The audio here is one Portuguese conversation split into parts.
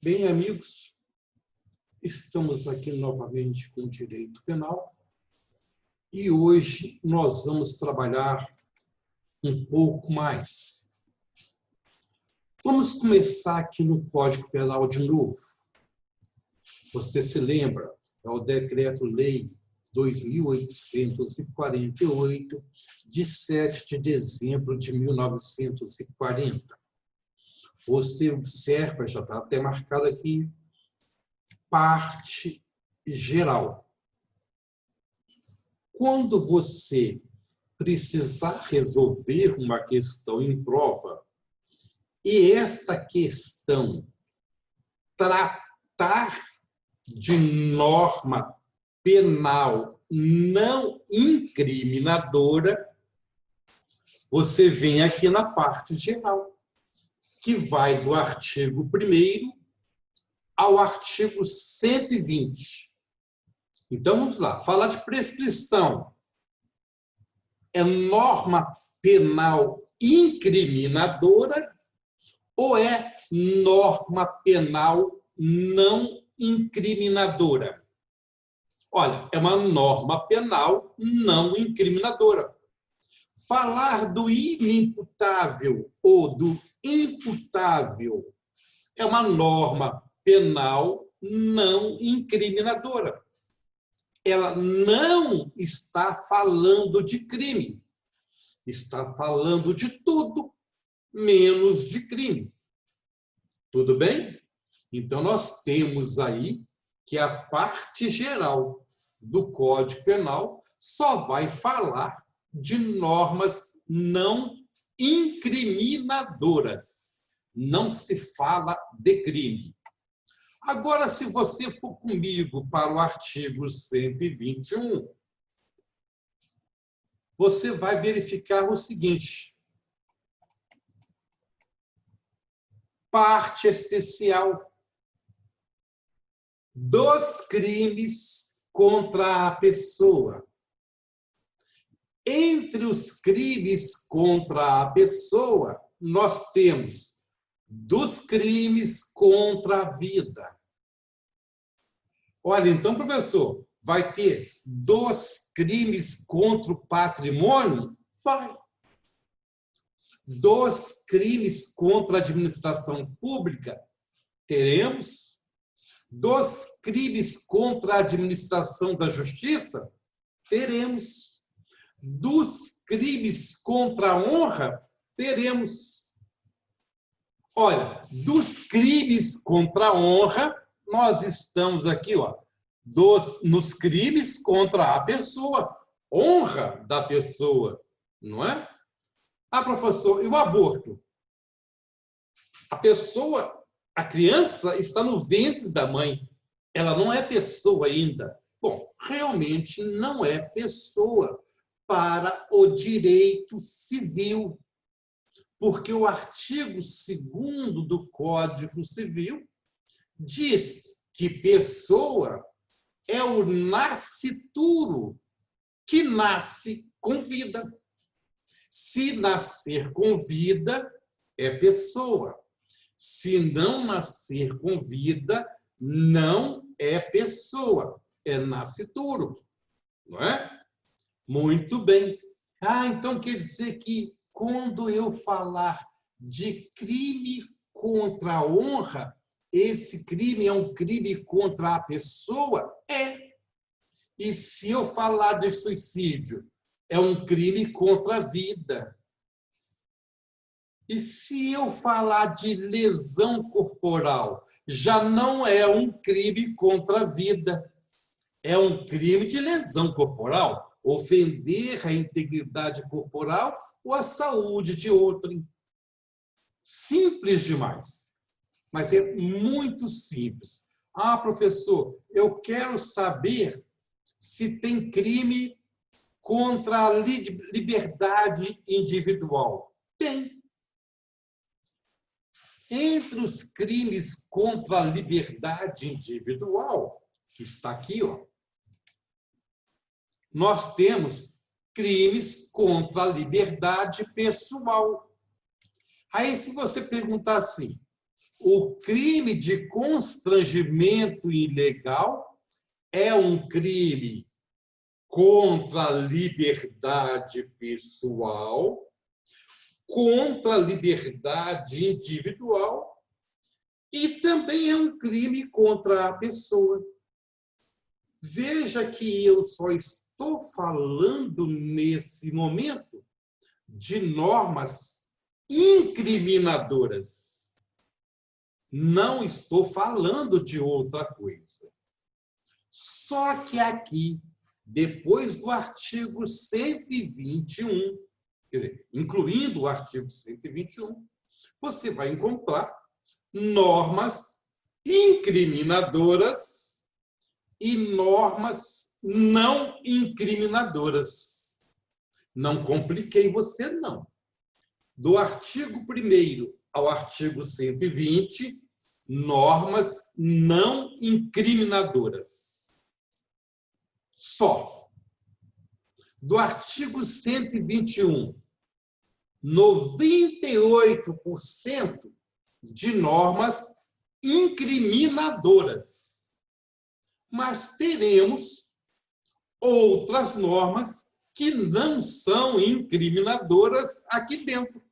Bem, amigos, estamos aqui novamente com o direito penal e hoje nós vamos trabalhar um pouco mais. Vamos começar aqui no Código Penal de novo. Você se lembra? É o Decreto-Lei 2.848, de 7 de dezembro de 1940. Você observa, já está até marcado aqui, parte geral. Quando você precisar resolver uma questão em prova e esta questão tratar de norma penal não incriminadora, você vem aqui na parte geral, que vai do artigo 1º ao artigo 120. Então, vamos lá. Falar de prescrição. É norma penal incriminadora ou é norma penal não incriminadora? Olha, é uma norma penal não incriminadora. Falar do inimputável ou do imputável é uma norma penal não incriminadora. Ela não está falando de crime. Está falando de tudo, menos de crime. Tudo bem? Então, nós temos aí que a parte geral do Código Penal só vai falar de normas não incriminadoras. Não se fala de crime. Agora, se você for comigo para o artigo 121, você vai verificar o seguinte. Parte especial dos crimes contra a pessoa. Entre os crimes contra a pessoa, nós temos dos crimes contra a vida. Olha, então, professor, vai ter dos crimes contra o patrimônio? Vai. Dos crimes contra a administração pública? Teremos. Dos crimes contra a administração da justiça? Teremos. Dos crimes contra a honra? Teremos. Olha, dos crimes contra a honra, nós estamos aqui, ó, nos crimes contra a pessoa, honra da pessoa, não é? Ah, professor, e o aborto? A pessoa, a criança está no ventre da mãe, ela não é pessoa ainda. Bom, realmente não é pessoa para o direito civil, porque o artigo 2º do Código Civil diz que pessoa é o nascituro que nasce com vida. Se nascer com vida, é pessoa. Se não nascer com vida, não é pessoa, é nascituro. Não é? Muito bem. Ah, então quer dizer que quando eu falar de crime contra a honra, esse crime é um crime contra a pessoa? É. E se eu falar de suicídio, é um crime contra a vida. E se eu falar de lesão corporal, já não é um crime contra a vida. É um crime de lesão corporal, ofender a integridade corporal ou a saúde de outrem. Simples demais. Mas é muito simples. Ah, professor, eu quero saber se tem crime contra a liberdade individual. Tem. Entre os crimes contra a liberdade individual, que está aqui, ó, nós temos crimes contra a liberdade pessoal. Aí, se você perguntar assim, o crime de constrangimento ilegal é um crime contra a liberdade pessoal, contra a liberdade individual e também é um crime contra a pessoa. Veja que eu só estou falando nesse momento de normas incriminadoras. Não estou falando de outra coisa. Só que aqui, depois do artigo 121, quer dizer, incluindo o artigo 121, você vai encontrar normas incriminadoras e normas não incriminadoras. Não compliquei você, não. Do artigo 1º ao artigo 120, normas não incriminadoras. Só. Do artigo 121, 98% de normas incriminadoras. Mas teremos outras normas que não são incriminadoras aqui dentro.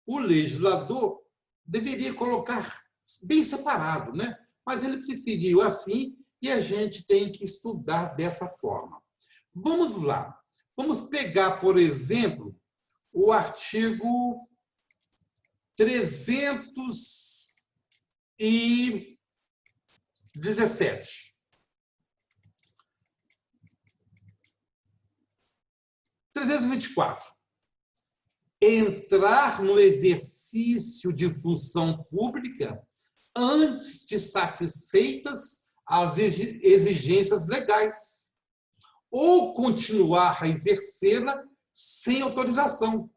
O legislador deveria colocar bem separado, né? Mas ele preferiu assim e a gente tem que estudar dessa forma. Vamos lá. Vamos pegar, por exemplo, o artigo 317. 324. Entrar no exercício de função pública antes de satisfeitas as exigências legais, ou continuar a exercê-la sem autorização,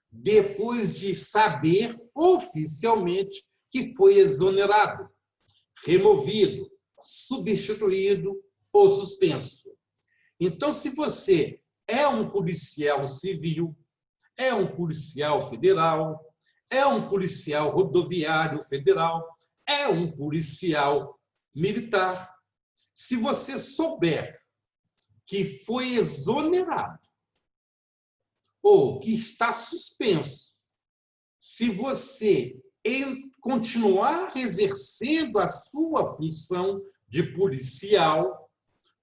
depois de saber oficialmente que foi exonerado, removido, substituído ou suspenso. Então, se você é um policial civil, é um policial federal, é um policial rodoviário federal, é um policial militar, se você souber que foi exonerado ou que está suspenso, se você continuar exercendo a sua função de policial,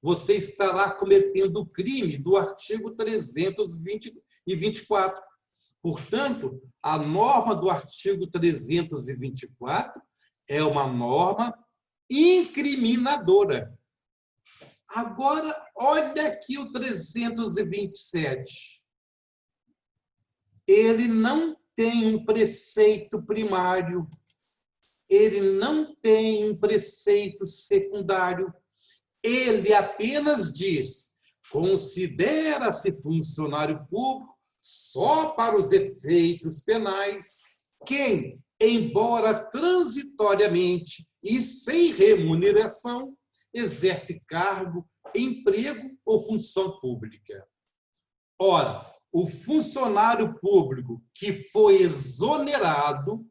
você estará cometendo o crime do artigo 324. Portanto, a norma do artigo 324 é uma norma incriminadora. Agora, olha aqui o 327. Ele não tem um preceito primário, ele não tem um preceito secundário, ele apenas diz: considera-se funcionário público só para os efeitos penais quem, embora transitoriamente e sem remuneração, exerce cargo, emprego ou função pública. Ora, o funcionário público que foi exonerado,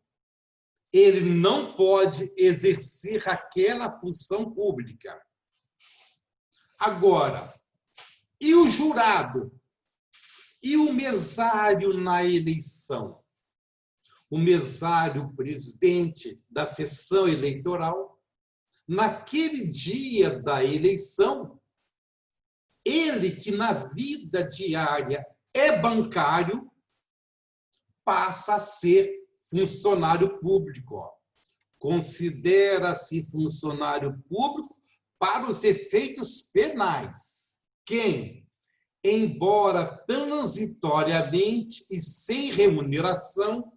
ele não pode exercer aquela função pública. Agora, e o jurado? E o mesário na eleição? O mesário presidente da sessão eleitoral, naquele dia da eleição, ele que na vida diária é bancário, passa a ser funcionário público. Considera-se funcionário público para os efeitos penais. Quem, embora transitoriamente e sem remuneração,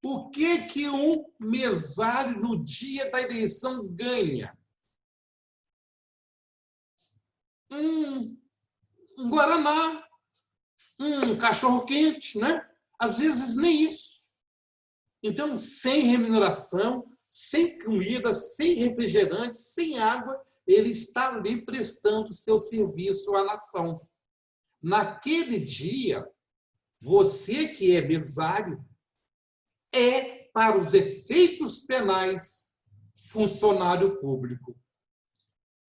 o que um mesário no dia da eleição ganha? Um guaraná, um cachorro-quente, né? Às vezes nem isso. Então, sem remuneração, sem comida, sem refrigerante, sem água, ele está ali prestando seu serviço à nação. Naquele dia, você que é mesário, é, para os efeitos penais, funcionário público.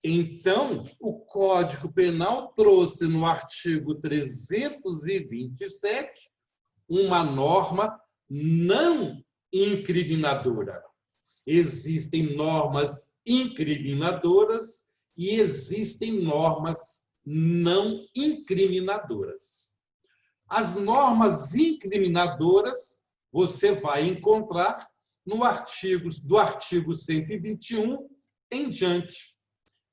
Então, o Código Penal trouxe no artigo 327 uma norma não incriminadora. Existem normas incriminadoras e existem normas não incriminadoras. As normas incriminadoras você vai encontrar do artigo 121 em diante.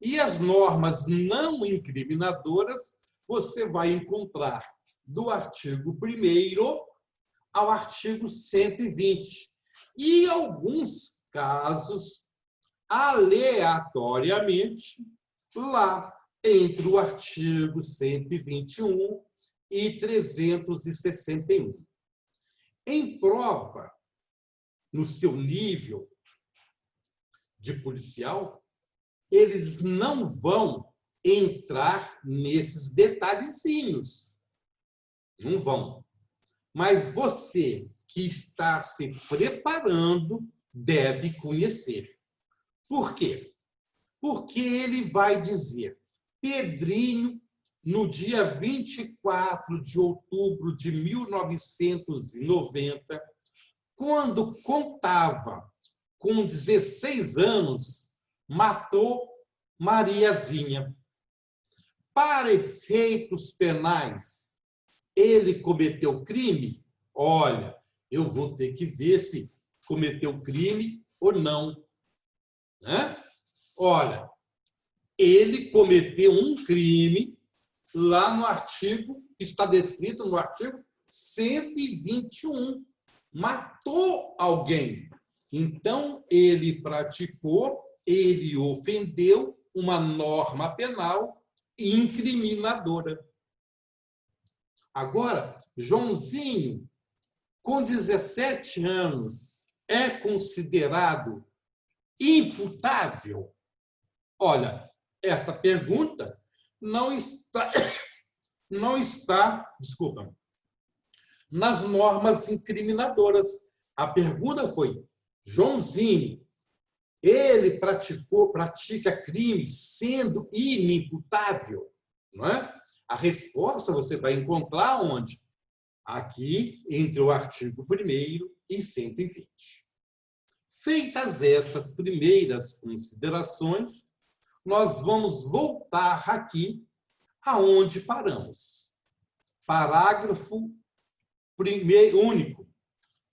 E as normas não incriminadoras você vai encontrar do artigo 1º ao artigo 120. E, em alguns casos, aleatoriamente, lá entre o artigo 121 e 361. Em prova, no seu nível de policial, eles não vão entrar nesses detalhezinhos. Não vão. Mas você que está se preparando deve conhecer. Por quê? Porque ele vai dizer: Pedrinho, no dia 24 de outubro de 1990, quando contava com 16 anos, matou Mariazinha. Para efeitos penais, ele cometeu crime? Olha, eu vou ter que ver se cometeu crime ou não. Né? Olha, ele cometeu um crime lá no artigo, está descrito no artigo 121. Matou alguém. Então, ele praticou, ele ofendeu uma norma penal incriminadora. Agora, Joãozinho, com 17 anos, é considerado imputável? Olha, essa pergunta não está, desculpa, nas normas incriminadoras. A pergunta foi: Joãozinho, ele pratica crime sendo inimputável? Não é? A resposta você vai encontrar onde? Aqui, entre o artigo 1º e 120. Feitas estas primeiras considerações, nós vamos voltar aqui aonde paramos. Parágrafo único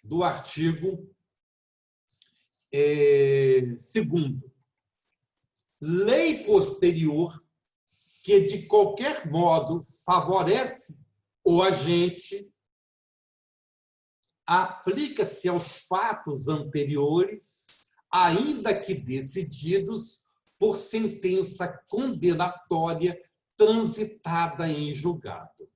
do artigo 2º. Lei posterior que, de qualquer modo, favorece o agente, aplica-se aos fatos anteriores, ainda que decididos por sentença condenatória transitada em julgado.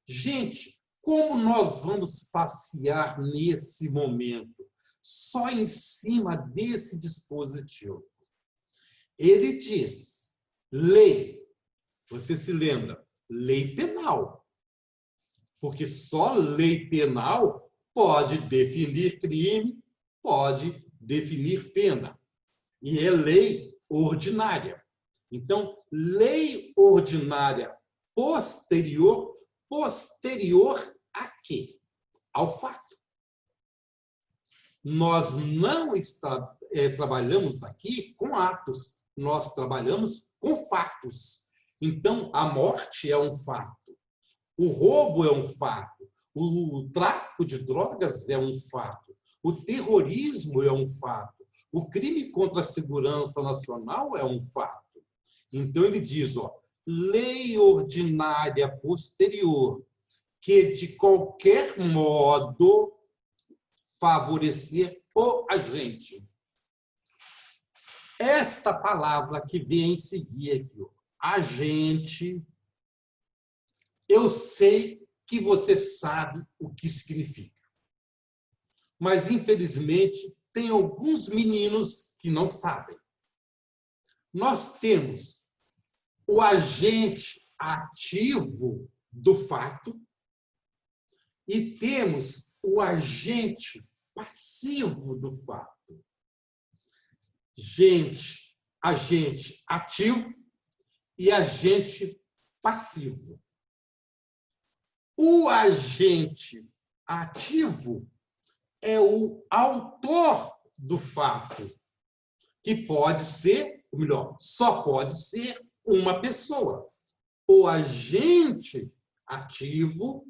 Gente, como nós vamos passear nesse momento só em cima desse dispositivo? Ele diz: lei. Você se lembra? Lei penal. Porque só lei penal pode definir crime, pode definir pena. E é lei ordinária. Então, lei ordinária posterior a quê? Ao fato. Nós não trabalhamos aqui com atos, nós trabalhamos com fatos. Então, a morte é um fato, o roubo é um fato, o tráfico de drogas é um fato, o terrorismo é um fato, o crime contra a segurança nacional é um fato. Então, ele diz, lei ordinária posterior, que de qualquer modo favorecer o agente. Esta palavra que vem em seguir aqui, agente, eu sei que você sabe o que significa. Mas, infelizmente, tem alguns meninos que não sabem. Nós temos o agente ativo do fato e temos o agente passivo do fato. Agente ativo e agente passivo. O agente ativo é o autor do fato, que pode ser, ou melhor, só pode ser uma pessoa. O agente ativo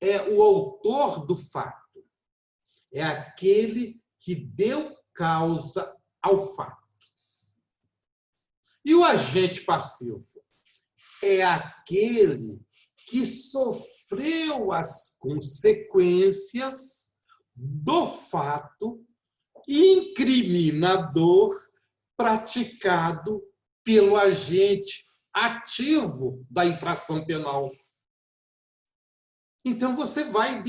é o autor do fato. É aquele que deu causa ao fato. E o agente passivo é aquele que sofreu as consequências do fato incriminador praticado pelo agente ativo da infração penal. Então, você vai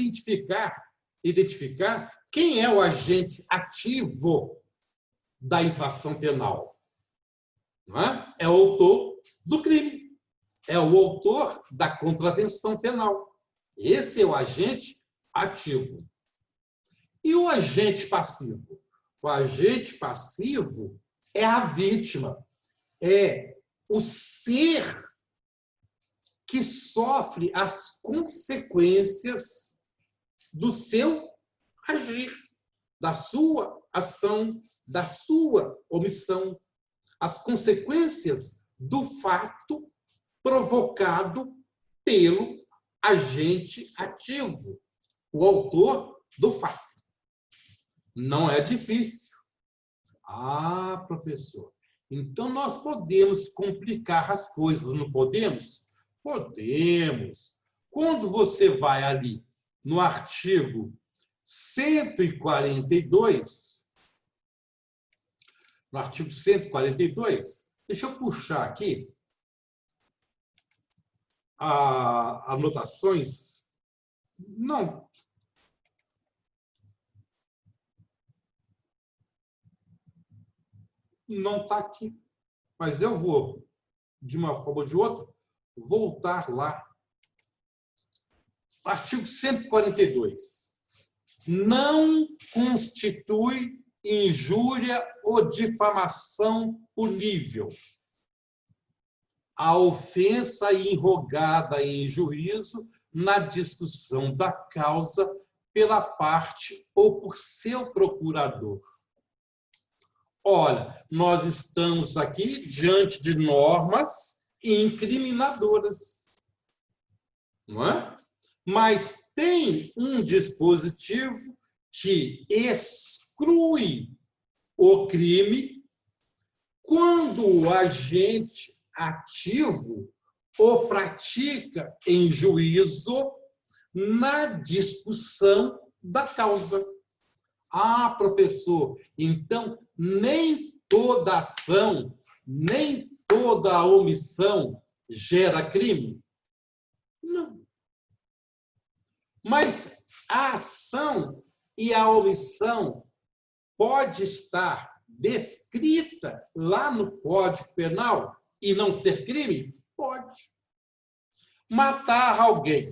identificar quem é o agente ativo da infração penal. Não é? É o autor do crime, é o autor da contravenção penal. Esse é o agente ativo. E o agente passivo? O agente passivo é a vítima, é o ser que sofre as consequências do seu agir, da sua ação, da sua omissão, as consequências do fato provocado pelo agente ativo, o autor do fato. Não é difícil. Ah, professor, então nós podemos complicar as coisas, não podemos? Podemos. Quando você vai ali no artigo 142, deixa eu puxar aqui as anotações. Não está aqui, mas eu vou, de uma forma ou de outra, voltar lá. Artigo 142. Não constitui injúria ou difamação punível a ofensa irrogada em juízo na discussão da causa pela parte ou por seu procurador. Olha, nós estamos aqui diante de normas incriminadoras, não é? Mas tem um dispositivo que exclui o crime quando o agente ativo o pratica em juízo na discussão da causa. Ah, professor, então nem toda ação, nem toda omissão gera crime? Não. Mas a ação e a omissão pode estar descrita lá no Código Penal e não ser crime? Pode. Matar alguém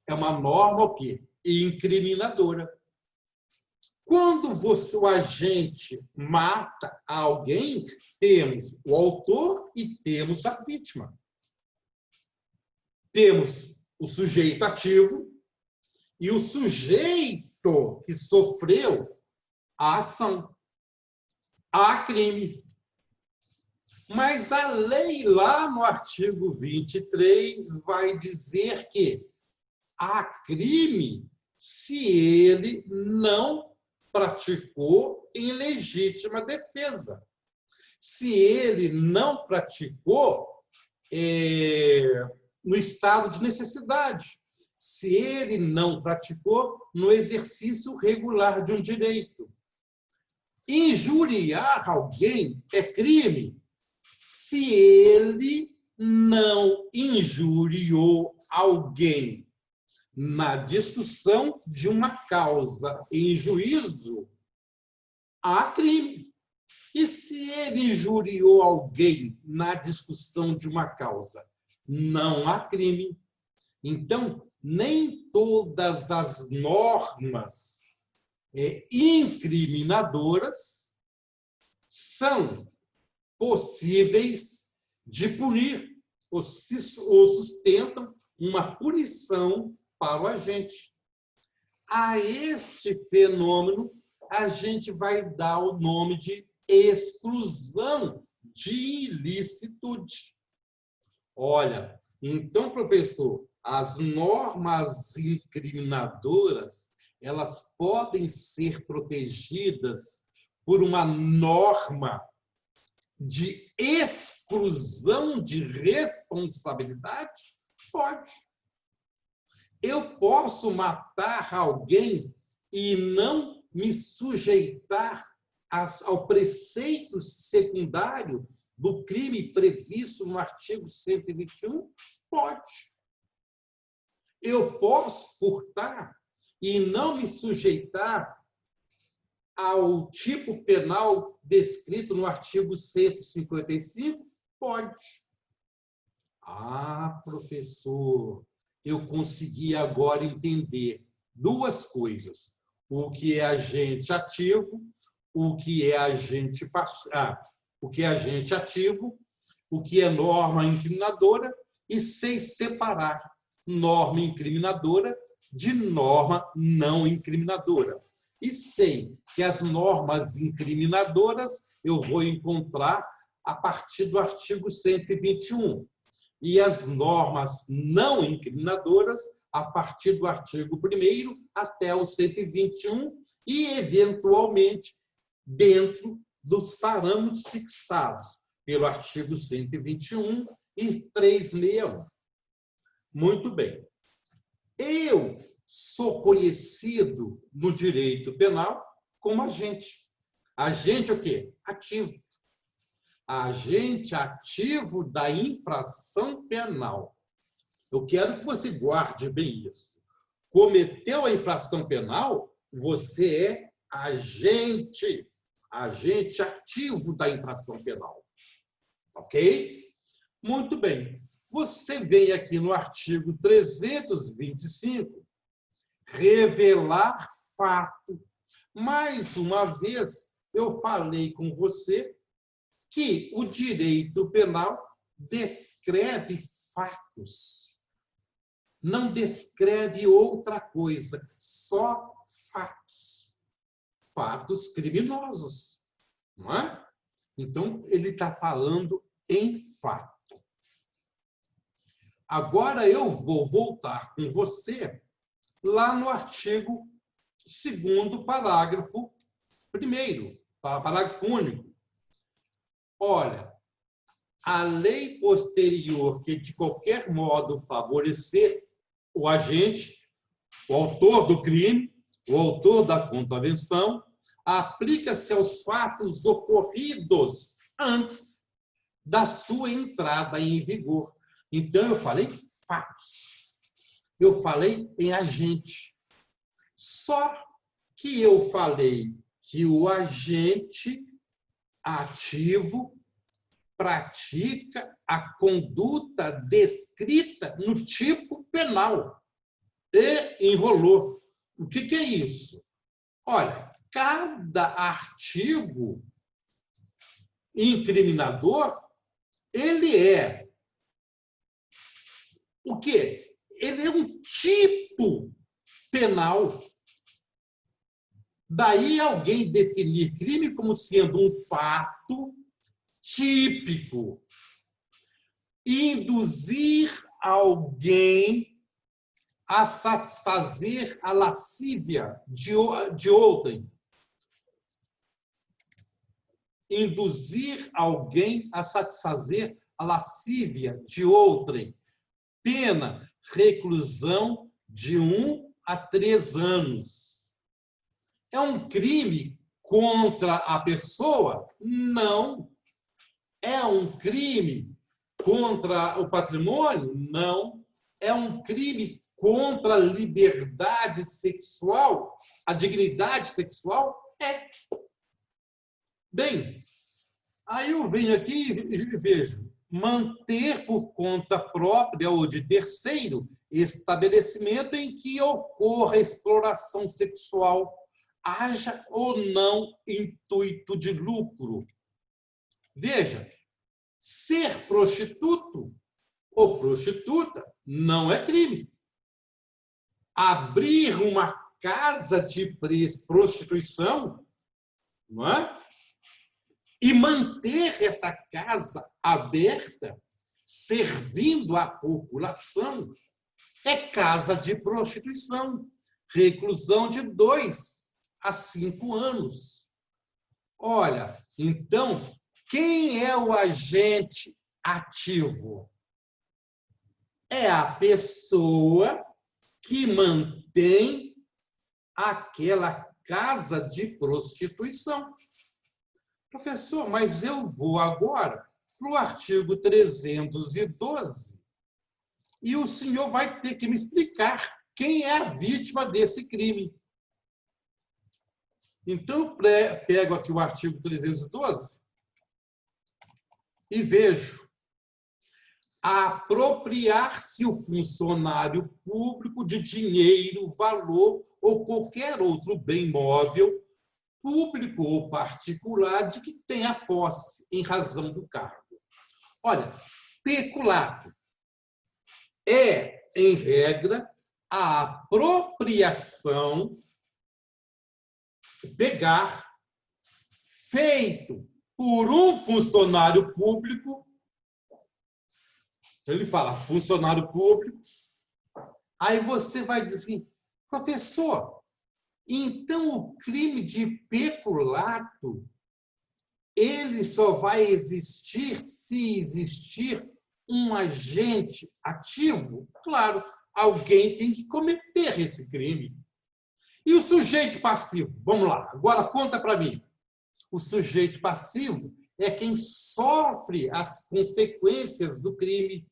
é uma norma o quê? Incriminadora. Quando o agente mata alguém, temos o autor e temos a vítima. Temos o sujeito ativo e o sujeito que sofreu a ação. Há crime. Mas a lei, lá no artigo 23, vai dizer que há crime se ele não praticou em legítima defesa. Se ele não praticou no estado de necessidade. Se ele não praticou no exercício regular de um direito. Injuriar alguém é crime se ele não injuriou alguém na discussão de uma causa em juízo, há crime. E se ele injuriou alguém na discussão de uma causa, não há crime. Então, nem todas as normas incriminadoras são possíveis de punir ou sustentam uma punição para o agente. A este fenômeno, a gente vai dar o nome de exclusão de ilicitude. Olha, então, professor, as normas incriminadoras, elas podem ser protegidas por uma norma de exclusão de responsabilidade? Pode. Eu posso matar alguém e não me sujeitar ao preceito secundário do crime previsto no artigo 121? Pode. Eu posso furtar e não me sujeitar ao tipo penal descrito no artigo 155? Pode. Ah, professor, eu consegui agora entender duas coisas. O que é agente ativo, o que é agente o que é agente ativo, o que é norma incriminadora, e sei separar norma incriminadora de norma não incriminadora. E sei que as normas incriminadoras eu vou encontrar a partir do artigo 121 e as normas não incriminadoras a partir do artigo 1º até o 121 e, eventualmente, dentro dos parâmetros fixados pelo artigo 121 e 361. Muito bem. Eu sou conhecido no direito penal como agente. Agente o quê? Ativo. Agente ativo da infração penal. Eu quero que você guarde bem isso. Cometeu a infração penal, você é agente ativo da infração penal. Ok? Muito bem. Você vem aqui no artigo 325, revelar fato. Mais uma vez, eu falei com você que o direito penal descreve fatos. Não descreve outra coisa, só fatos. Fatos criminosos, não é? Então, ele está falando em fato. Agora eu vou voltar com você lá no artigo 2º, parágrafo 1º, parágrafo único. Olha, a lei posterior que de qualquer modo favorecer o agente, o autor do crime, o autor da contravenção, aplica-se aos fatos ocorridos antes da sua entrada em vigor. Então, eu falei fatos. Eu falei em agente. Só que eu falei que o agente ativo pratica a conduta descrita no tipo penal. E enrolou. O que é isso? Olha, cada artigo incriminador, ele é o quê? Ele é um tipo penal. Daí alguém definir crime como sendo um fato típico. Induzir alguém a satisfazer a lascívia de outrem. Induzir alguém a satisfazer a lascívia de outrem. Pena, reclusão de 1 a 3 anos. É um crime contra a pessoa? Não. É um crime contra o patrimônio? Não. É um crime contra a liberdade sexual, a dignidade sexual? É. Bem, aí eu venho aqui e vejo manter por conta própria ou de terceiro estabelecimento em que ocorra exploração sexual haja ou não intuito de lucro. Veja, ser prostituto ou prostituta não é crime. Abrir uma casa de prostituição, não é? E manter essa casa aberta, servindo à população, é casa de prostituição, reclusão de 2 a 5 anos. Olha, então, quem é o agente ativo? É a pessoa que mantém aquela casa de prostituição. Professor, mas eu vou agora para o artigo 312 e o senhor vai ter que me explicar quem é a vítima desse crime. Então, eu pego aqui o artigo 312 e vejo: apropriar-se o funcionário público de dinheiro, valor ou qualquer outro bem móvel, público ou particular, de que tenha posse em razão do cargo. Olha, peculato é, em regra, a apropriação, pegar, feito por um funcionário público. Ele fala funcionário público. Aí você vai dizer assim: professor, então o crime de peculato ele só vai existir se existir um agente ativo? Claro, alguém tem que cometer esse crime. E o sujeito passivo? Vamos lá, agora conta para mim. O sujeito passivo é quem sofre as consequências do crime.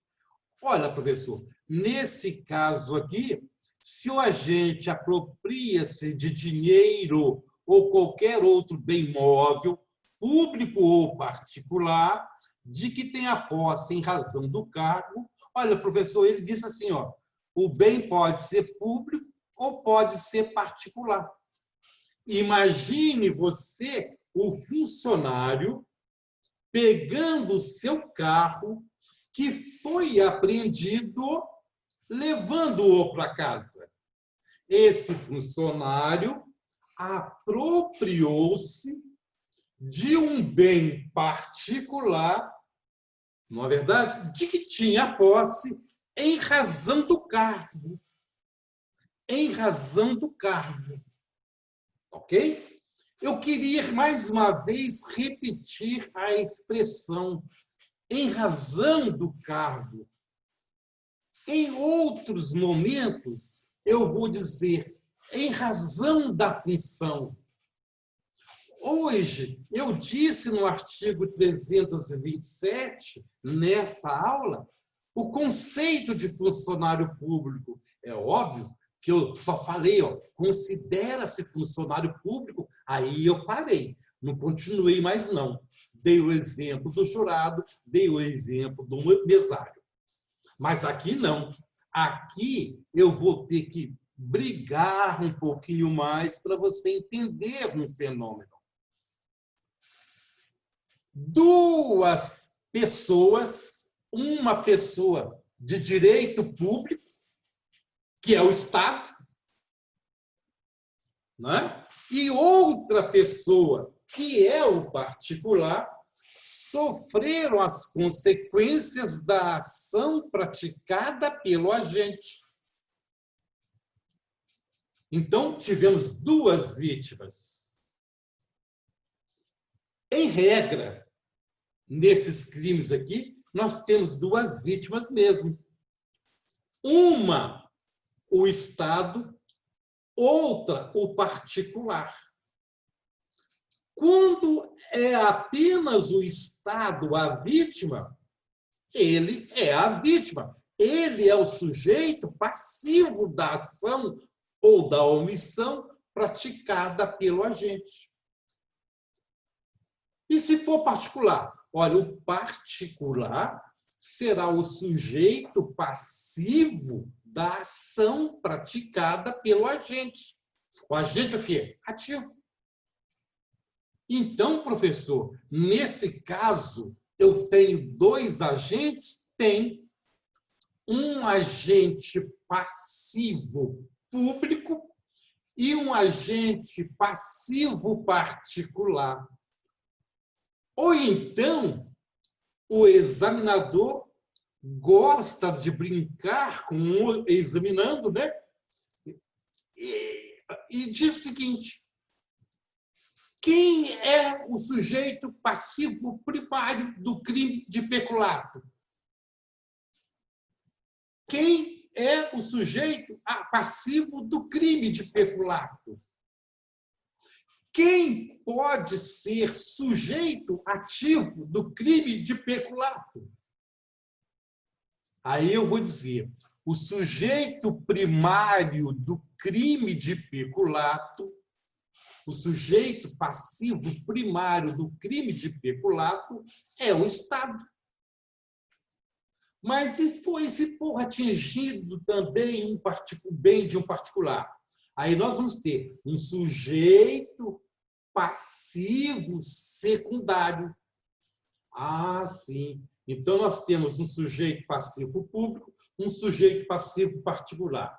Olha, professor, nesse caso aqui, se o agente apropria-se de dinheiro ou qualquer outro bem móvel, público ou particular, de que tenha posse em razão do cargo, olha, professor, ele disse assim, ó, o bem pode ser público ou pode ser particular. Imagine você, o funcionário, pegando o seu carro que foi apreendido, levando-o para casa. Esse funcionário apropriou-se de um bem particular, não é verdade? De que tinha posse em razão do cargo. Em razão do cargo. Ok? Eu queria, mais uma vez, repetir a expressão em razão do cargo. Em outros momentos, eu vou dizer em razão da função. Hoje, eu disse no artigo 327, nessa aula, o conceito de funcionário público. É óbvio que eu só falei, ó, considera-se funcionário público, aí eu parei, não continuei mais não. Dei o exemplo do jurado, dei o exemplo do mesário. Mas aqui não. Aqui eu vou ter que brigar um pouquinho mais para você entender um fenômeno. 2 pessoas, uma pessoa de direito público, que é o Estado, né? E outra pessoa, que é o particular, sofreram as consequências da ação praticada pelo agente. Então, tivemos 2 vítimas. Em regra, nesses crimes aqui, nós temos 2 vítimas mesmo. Uma, o Estado, outra, o particular. Quando é apenas o Estado a vítima, ele é a vítima. Ele é o sujeito passivo da ação ou da omissão praticada pelo agente. E se for particular? Olha, o particular será o sujeito passivo da ação praticada pelo agente. O agente é o quê? Ativo. Então, professor, nesse caso, eu tenho dois agentes? Tem um agente passivo público e um agente passivo particular. Ou então, o examinador gosta de brincar com o examinando, né? E diz o seguinte: quem é o sujeito passivo primário do crime de peculato? Quem é o sujeito passivo do crime de peculato? Quem pode ser sujeito ativo do crime de peculato? Aí eu vou dizer, o sujeito primário do crime de peculato, o sujeito passivo primário do crime de peculato é o Estado. Mas se for atingido também um bem de um particular, aí nós vamos ter um sujeito passivo secundário. Ah, sim. Então, nós temos um sujeito passivo público, um sujeito passivo particular.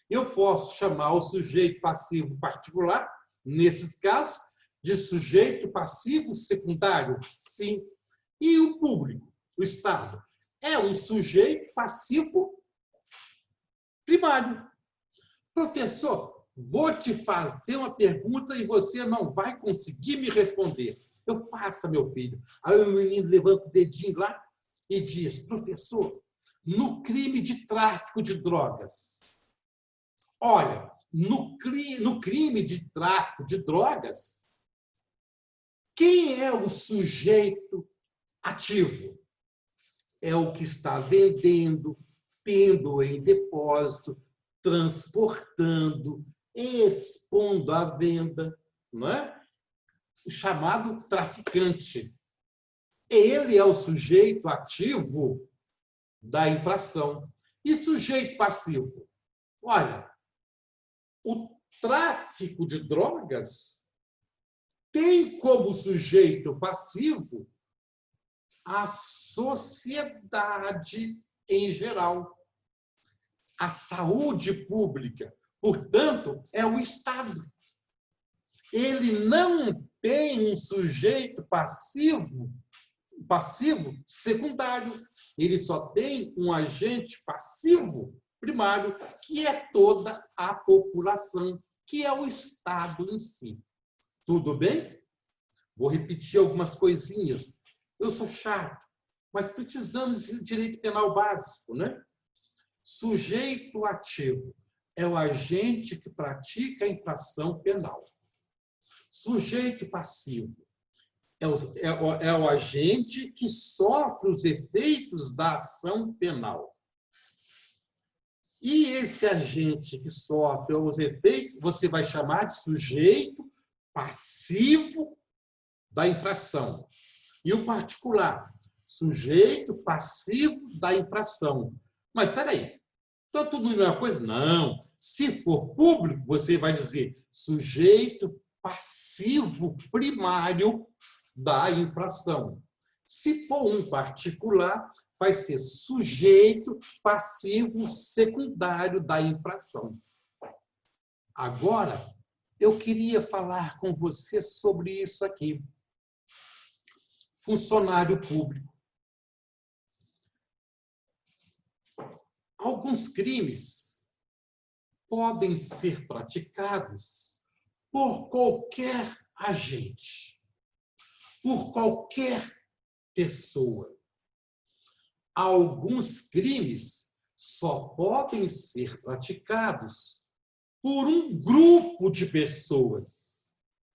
Eu posso chamar o sujeito passivo particular, nesses casos, de sujeito passivo secundário? Sim. E o público, o Estado, é um sujeito passivo primário. Professor, vou te fazer uma pergunta e você não vai conseguir me responder. Eu faça, meu filho. Aí o menino levanta o dedinho lá e diz: professor, no crime de tráfico de drogas. Olha, no crime de tráfico de drogas, quem é o sujeito ativo? É o que está vendendo, tendo em depósito, transportando, expondo à venda, não é? O chamado traficante. Ele é o sujeito ativo da infração. E sujeito passivo? Olha, o tráfico de drogas tem como sujeito passivo a sociedade em geral, a saúde pública. Portanto, é o Estado. Ele não tem um sujeito passivo secundário. Ele só tem um agente passivo primário, que é toda a população, que é o Estado em si. Tudo bem? Vou repetir algumas coisinhas. Eu sou chato, mas precisamos de direito penal básico, né? Sujeito ativo é o agente que pratica a infração penal. Sujeito passivo é o agente que sofre os efeitos da ação penal. E esse agente que sofre os efeitos, você vai chamar de sujeito passivo da infração. E o particular, sujeito passivo da infração. Mas espera aí, então tudo é uma coisa? Não. Se for público, você vai dizer sujeito passivo primário da infração. Se for um particular, vai ser sujeito passivo secundário da infração. Agora, eu queria falar com você sobre isso aqui. Funcionário público. Alguns crimes podem ser praticados por qualquer agente, por qualquer pessoa. Alguns crimes só podem ser praticados por um grupo de pessoas,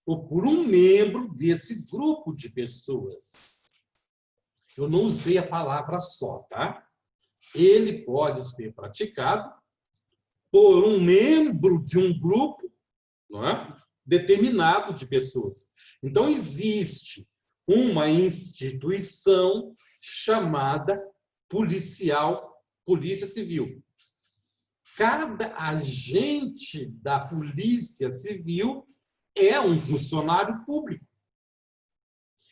ou por um membro desse grupo de pessoas. Eu não usei a palavra só, tá? Ele pode ser praticado por um membro de um grupo, não é? Determinado de pessoas. Então, existe uma instituição chamada Polícia Civil. Cada agente da Polícia Civil é um funcionário público.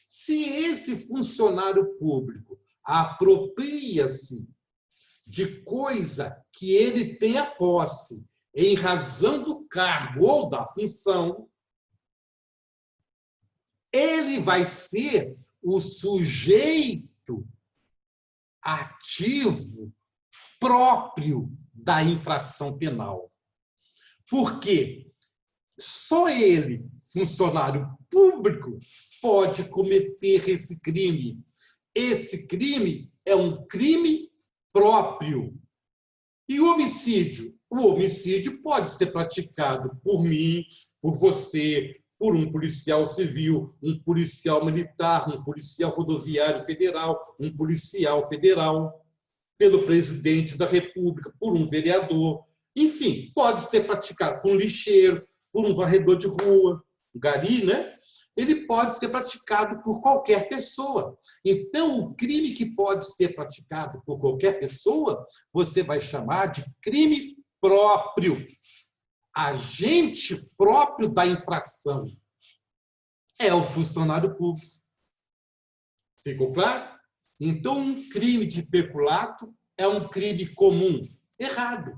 Se esse funcionário público apropria-se de coisa que ele tenha posse em razão do cargo ou da função, ele vai ser o sujeito ativo próprio da infração penal. Porque só ele, funcionário público, pode cometer esse crime. Esse crime é um crime próprio. E o homicídio? O homicídio pode ser praticado por mim, por você, por um policial civil, um policial militar, um policial rodoviário federal, um policial federal, pelo presidente da República, por um vereador. Enfim, pode ser praticado por um lixeiro, por um varredor de rua, um gari, né? Ele pode ser praticado por qualquer pessoa. Então, o crime que pode ser praticado por qualquer pessoa, você vai chamar de crime próprio. Agente próprio da infração é o funcionário público. Ficou claro? Então, um crime de peculato é um crime comum. Errado.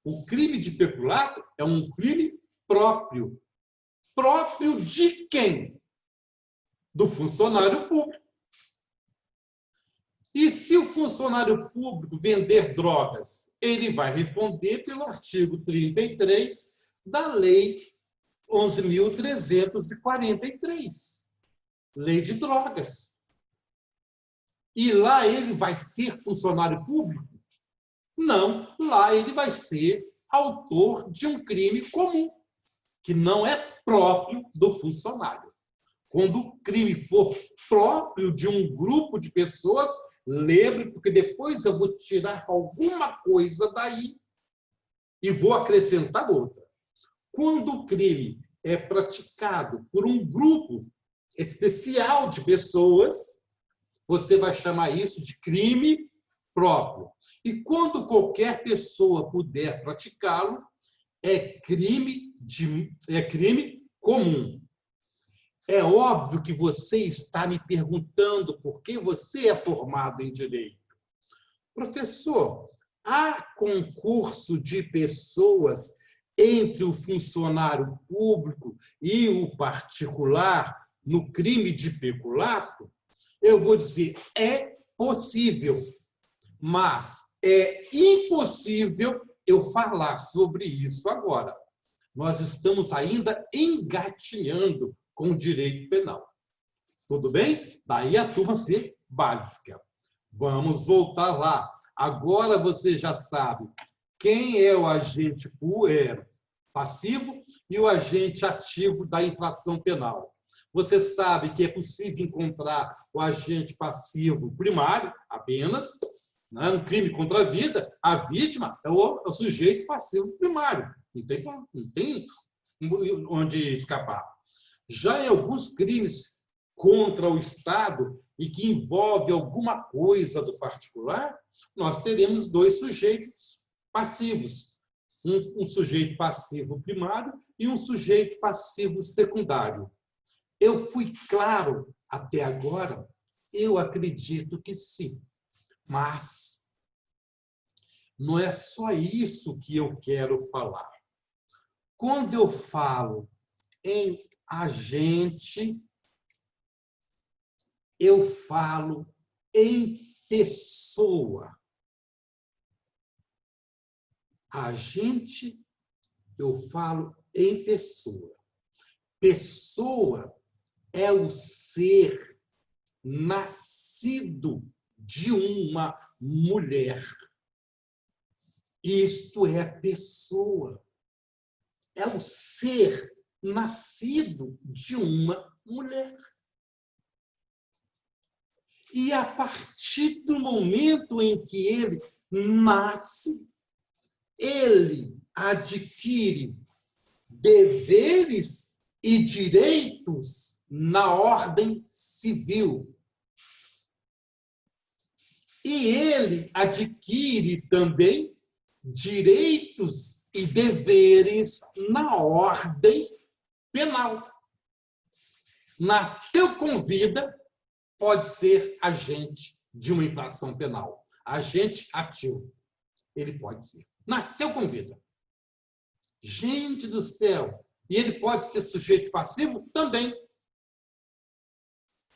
O crime de peculato é um crime próprio. Próprio de quem? Do funcionário público. E se o funcionário público vender drogas, ele vai responder pelo artigo 33 da Lei 11.343, Lei de Drogas. E lá ele vai ser funcionário público? Não, lá ele vai ser autor de um crime comum, que não é próprio do funcionário. Quando o crime for próprio de um grupo de pessoas, lembre, porque depois eu vou tirar alguma coisa daí e vou acrescentar outra. Quando o crime é praticado por um grupo especial de pessoas, você vai chamar isso de crime próprio. E quando qualquer pessoa puder praticá-lo, é crime comum. É óbvio que você está me perguntando por que você é formado em direito. Professor, há concurso de pessoas entre o funcionário público e o particular no crime de peculato? Eu vou dizer, é possível, mas é impossível eu falar sobre isso agora. Nós estamos ainda engatinhando com o direito penal. Tudo bem? Daí a turma ser básica. Vamos voltar lá. Agora você já sabe quem é o agente passivo e o agente ativo da infração penal. Você sabe que é possível encontrar o agente passivo primário apenas, né? No crime contra a vida, a vítima é o sujeito passivo primário. Não tem onde escapar. Já em alguns crimes contra o Estado e que envolve alguma coisa do particular, nós teremos dois sujeitos passivos. Um sujeito passivo primário e um sujeito passivo secundário. Eu fui claro até agora? Eu acredito que sim. Mas não é só isso que eu quero falar. Quando eu falo em agente, eu falo em pessoa. Agente, eu falo em pessoa. Pessoa é o ser nascido de uma mulher. Isto é pessoa. É o ser nascido de uma mulher. E a partir do momento em que ele nasce, ele adquire deveres e direitos na ordem civil. E ele adquire também direitos e deveres na ordem penal. Nasceu com vida, pode ser agente de uma infração penal. Agente ativo. Ele pode ser. Nasceu com vida. Gente do céu! E ele pode ser sujeito passivo também.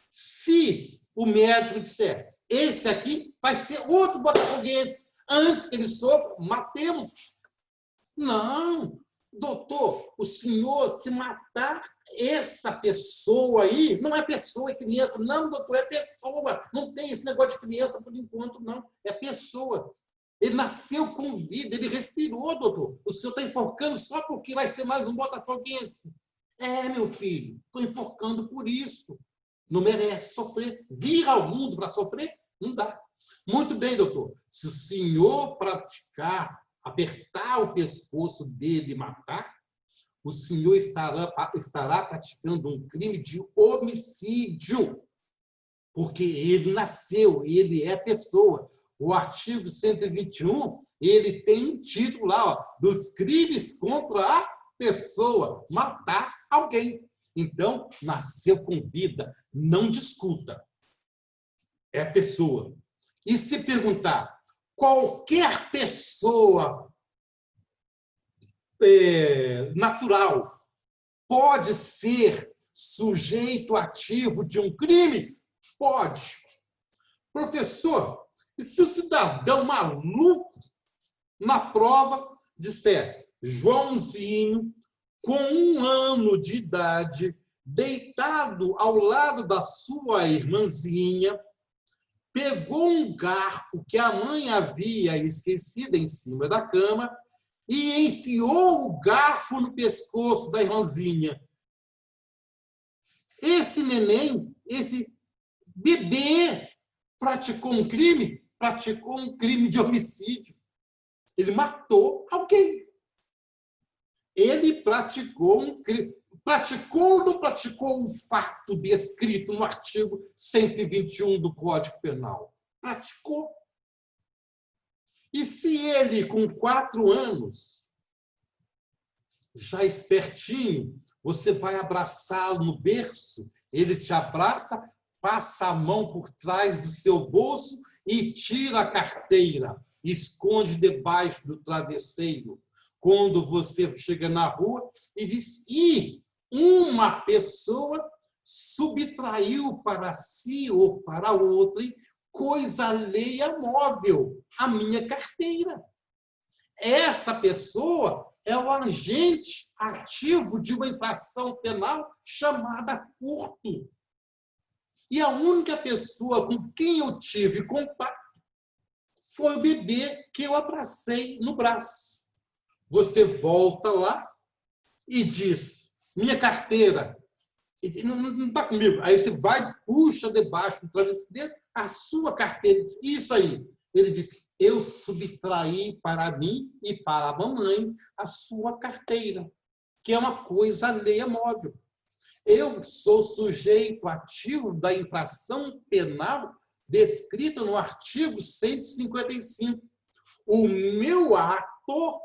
Se o médico disser, esse aqui vai ser outro botafoguense, antes que ele sofra, matemos. Não, doutor, o senhor, se matar essa pessoa aí, não é pessoa, é criança. Não, doutor, é pessoa. Não tem esse negócio de criança por enquanto, não. É pessoa. Ele nasceu com vida, ele respirou, doutor. O senhor está enforcando só porque vai ser mais um botafoguense. É, meu filho, estou enforcando por isso. Não merece sofrer. Vir ao mundo para sofrer? Não dá. Muito bem, doutor. Se o senhor praticar, apertar o pescoço dele e matar, o senhor estará praticando um crime de homicídio. Porque ele nasceu, ele é pessoa. O artigo 121, ele tem um título lá, ó, dos crimes contra a pessoa, matar alguém. Então, nasceu com vida, não discuta. É pessoa. E se perguntar, qualquer pessoa natural pode ser sujeito ativo de um crime? Pode. Professor, e se o cidadão maluco, na prova, disser Joãozinho, com 1 ano de idade, deitado ao lado da sua irmãzinha, pegou um garfo que a mãe havia esquecido em cima da cama e enfiou o garfo no pescoço da irmãzinha. Esse neném, esse bebê, praticou um crime? Praticou um crime de homicídio. Ele matou alguém. Ele praticou um crime. Praticou ou não praticou o fato descrito no artigo 121 do Código Penal? Praticou. E se ele, com 4 anos, já espertinho, você vai abraçá-lo no berço, ele te abraça, passa a mão por trás do seu bolso e tira a carteira, esconde debaixo do travesseiro. Quando você chega na rua e diz, uma pessoa subtraiu para si ou para outra coisa alheia móvel, a minha carteira. Essa pessoa é o agente ativo de uma infração penal chamada furto. E a única pessoa com quem eu tive contato foi o bebê que eu abracei no braço. Você volta lá e diz, minha carteira, não está comigo. Aí você vai, puxa debaixo do travesseiro a sua carteira. Diz, isso aí. Ele diz, eu subtraí para mim e para a mamãe a sua carteira, que é uma coisa alheia móvel. Eu sou sujeito ativo da infração penal descrita no artigo 155. O meu ato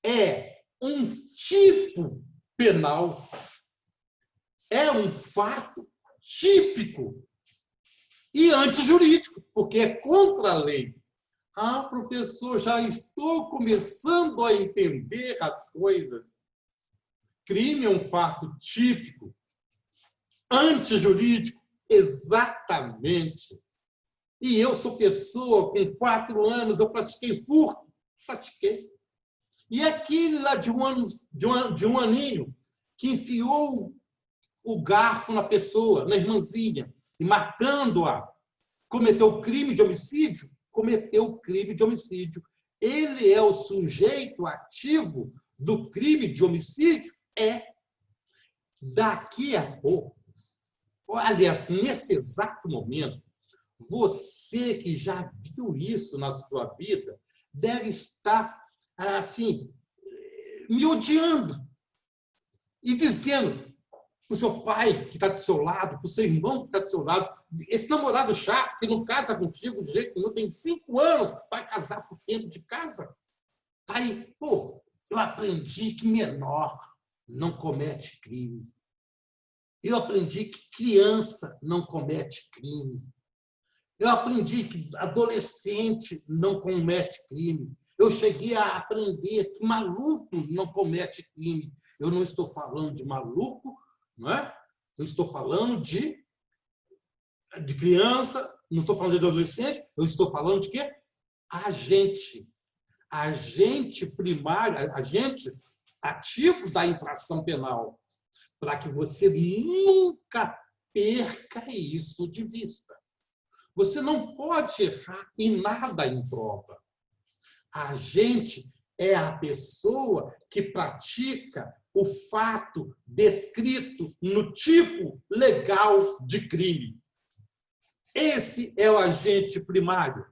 é um tipo penal. É um fato típico e antijurídico, porque é contra a lei. Ah, professor, já estou começando a entender as coisas. Crime é um fato típico, antijurídico, exatamente. E eu sou pessoa, com 4 anos, eu pratiquei furto? Pratiquei. E aquele lá de um aninho, que enfiou o garfo na pessoa, na irmãzinha, e matando-a, cometeu crime de homicídio? Cometeu crime de homicídio. Ele é o sujeito ativo do crime de homicídio? É. Daqui a pouco, aliás, nesse exato momento, você que já viu isso na sua vida, deve estar, assim, me odiando e dizendo para o seu pai que está do seu lado, para o seu irmão que está do seu lado, esse namorado chato que não casa contigo de jeito nenhum, tem 5 anos, vai casar por dentro de casa. Tá aí, pô, eu aprendi que menor não comete crime. Eu aprendi que criança não comete crime. Eu aprendi que adolescente não comete crime. Eu cheguei a aprender que maluco não comete crime. Eu não estou falando de maluco, não é? Eu estou falando de criança, não estou falando de adolescente, eu estou falando de quê? Agente. Agente primário, agente ativo da infração penal, para que você nunca perca isso de vista. Você não pode errar em nada em prova. A agente é a pessoa que pratica o fato descrito no tipo legal de crime. Esse é o agente primário.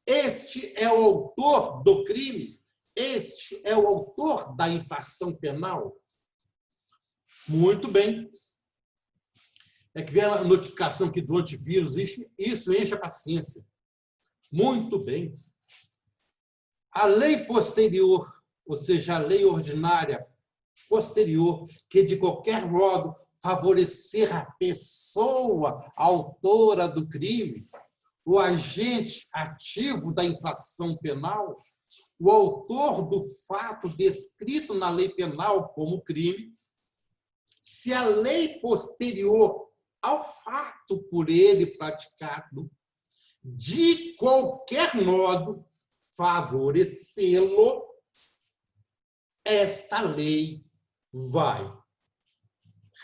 Este é o autor do crime. Este é o autor da infração penal. Muito bem. É que vem a notificação aqui do antivírus, isso enche a paciência. Muito bem. A lei posterior, ou seja, a lei ordinária posterior, que de qualquer modo favorecer a pessoa autora do crime, o agente ativo da infração penal, o autor do fato descrito na lei penal como crime, se a lei posterior ao fato por ele praticado, de qualquer modo, favorecê-lo, esta lei vai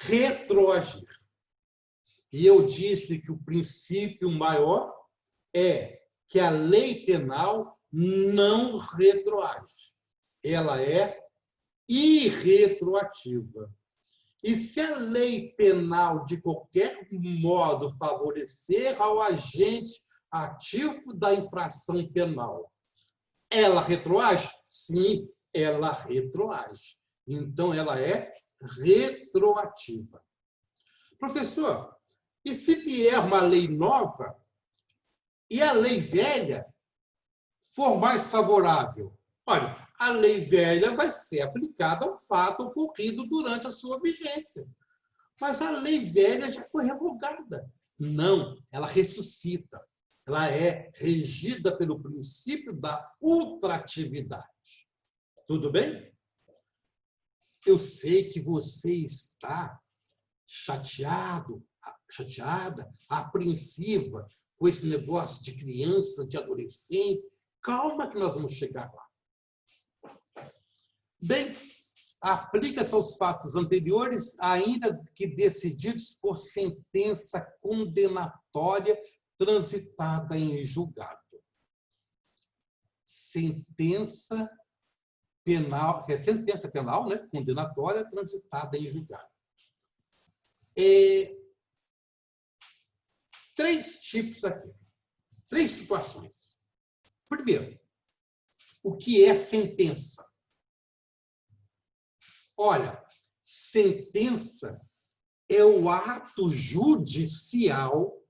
retroagir. E eu disse que o princípio maior é que a lei penal não retroage. Ela é irretroativa. E se a lei penal, de qualquer modo, favorecer ao agente ativo da infração penal, ela retroage? Sim, ela retroage. Então, ela é retroativa. Professor, e se vier uma lei nova e a lei velha for mais favorável? Olha, a lei velha vai ser aplicada ao fato ocorrido durante a sua vigência. Mas a lei velha já foi revogada. Não, ela ressuscita. Ela é regida pelo princípio da ultratividade. Tudo bem? Eu sei que você está chateado, chateada, apreensiva com esse negócio de criança, de adolescente. Calma que nós vamos chegar lá. Bem, aplica-se aos fatos anteriores, ainda que decididos por sentença condenatória transitada em julgado. Sentença penal, né? Condenatória transitada em julgado. Três tipos aqui, três situações. Primeiro, o que é sentença? Olha, sentença é o ato judicial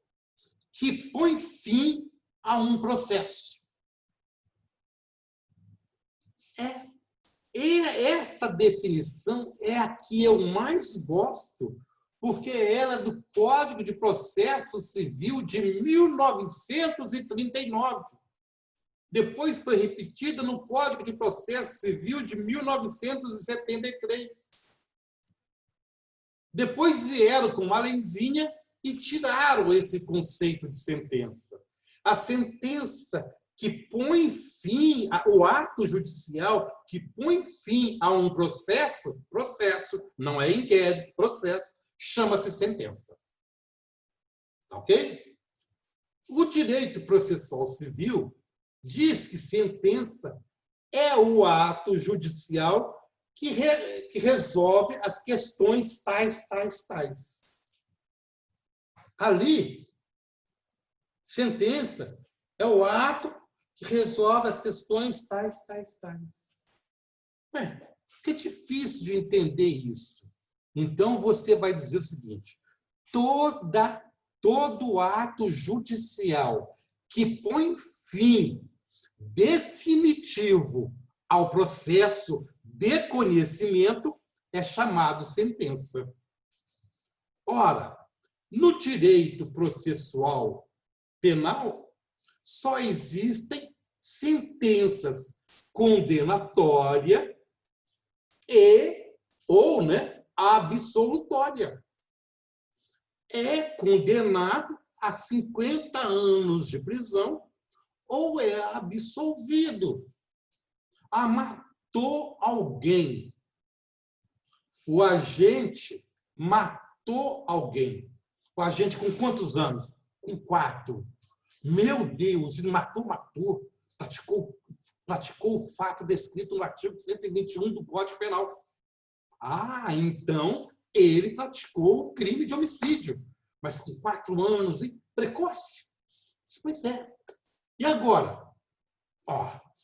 que põe fim a um processo. Esta definição é a que eu mais gosto, porque ela é do Código de Processo Civil de 1939. Depois foi repetida no Código de Processo Civil de 1973. Depois vieram com uma leizinha e tiraram esse conceito de sentença. A sentença que põe fim, o ato judicial que põe fim a um processo, não é inquérito, processo, chama-se sentença. Ok? O direito processual civil diz que sentença é o ato judicial que resolve as questões tais. Ali, sentença é o ato que resolve as questões tais. Fica difícil de entender isso. Então, você vai dizer o seguinte: todo ato judicial que põe fim definitivo ao processo de conhecimento é chamado sentença. Ora, no direito processual penal, só existem sentenças condenatórias ou absolutória. É condenado a 50 anos de prisão ou é absolvido. Matou alguém. O agente matou alguém. O agente com quantos anos? Com 4. Meu Deus, ele matou. Praticou o fato descrito no artigo 121 do Código Penal. Então ele praticou o crime de homicídio, mas com 4 anos, precoce. Pois é. E agora?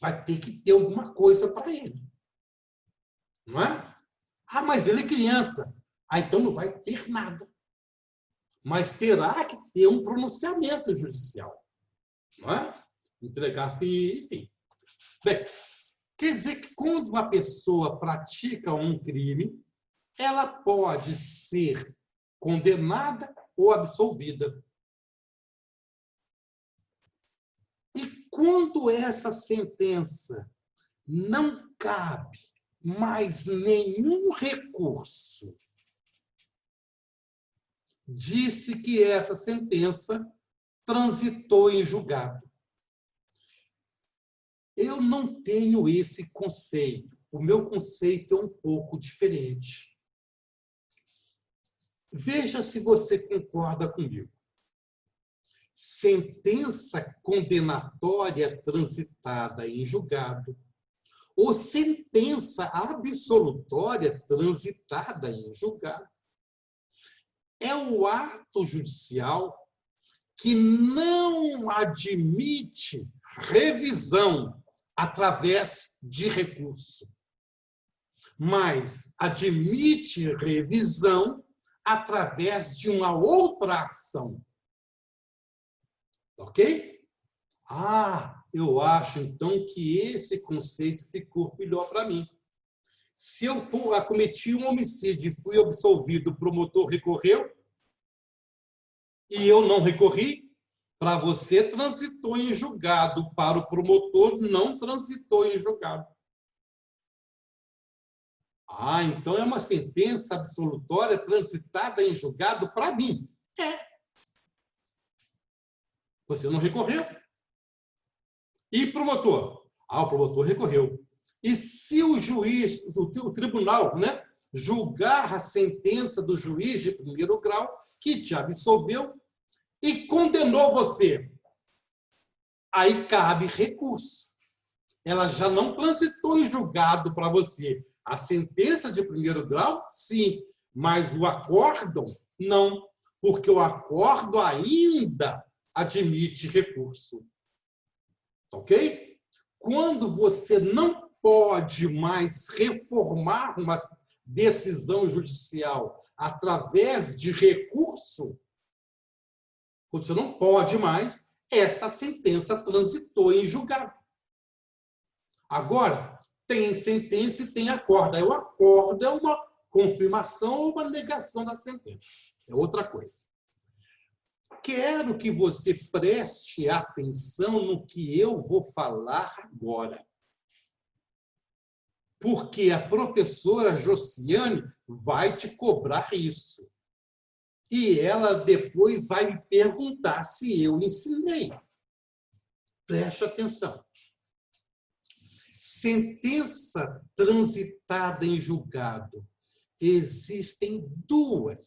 Vai ter que ter alguma coisa para ele. Não é? Mas ele é criança. Então não vai ter nada. Mas terá que ter um pronunciamento judicial. Não é? Entregar filho, enfim. Bem, quer dizer que quando uma pessoa pratica um crime, ela pode ser condenada ou absolvida. E quando essa sentença não cabe mais nenhum recurso, disse que essa sentença transitou em julgado. Eu não tenho esse conceito. O meu conceito é um pouco diferente. Veja se você concorda comigo. Sentença condenatória transitada em julgado ou sentença absolutória transitada em julgado é o ato judicial que não admite revisão através de recurso, mas admite revisão através de uma outra ação. Ok? Eu acho, então, que esse conceito ficou melhor para mim. Se eu cometi um homicídio e fui absolvido, o promotor recorreu, e eu não recorri, para você transitou em julgado, para o promotor não transitou em julgado. Então é uma sentença absolutória transitada em julgado para mim. Você não recorreu. E promotor? O promotor recorreu. E se o juiz, o tribunal, julgar a sentença do juiz de primeiro grau que te absolveu e condenou você, aí cabe recurso. Ela já não transitou em julgado para você. A sentença de primeiro grau, sim, mas o acórdão, não, porque o acórdão ainda admite recurso. Ok? Quando você não pode mais reformar uma decisão judicial através de recurso, quando você não pode mais, esta sentença transitou em julgado. Agora, tem sentença e tem acordo. Aí o acordo é uma confirmação ou uma negação da sentença. É outra coisa. Quero que você preste atenção no que eu vou falar agora. Porque a professora Josiane vai te cobrar isso. E ela depois vai me perguntar se eu ensinei. Preste atenção. Sentença transitada em julgado. Existem 2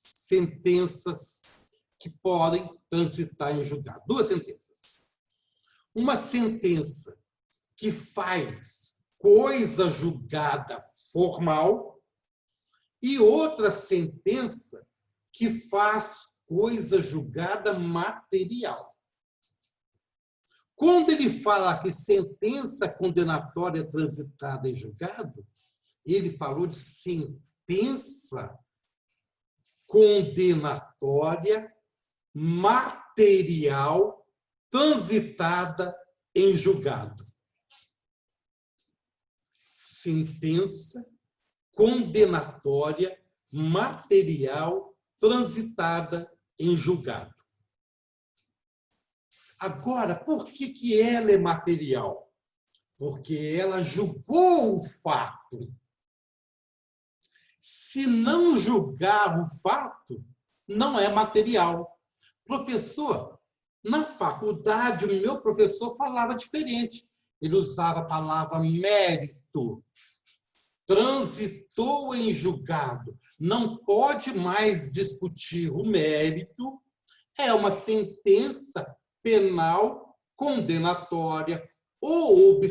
sentenças que podem transitar em julgado. 2 sentenças. Uma sentença que faz coisa julgada formal e outra sentença que faz coisa julgada material. Quando ele fala que sentença condenatória transitada em julgado, ele falou de sentença condenatória material transitada em julgado. sentença condenatória material transitada em julgado. Agora, por que ela é material? Porque ela julgou o fato. Se não julgar o fato, não é material. Professor, na faculdade, o meu professor falava diferente. Ele usava a palavra mérito. Transitou em julgado. Não pode mais discutir o mérito. É uma sentença penal condenatória ou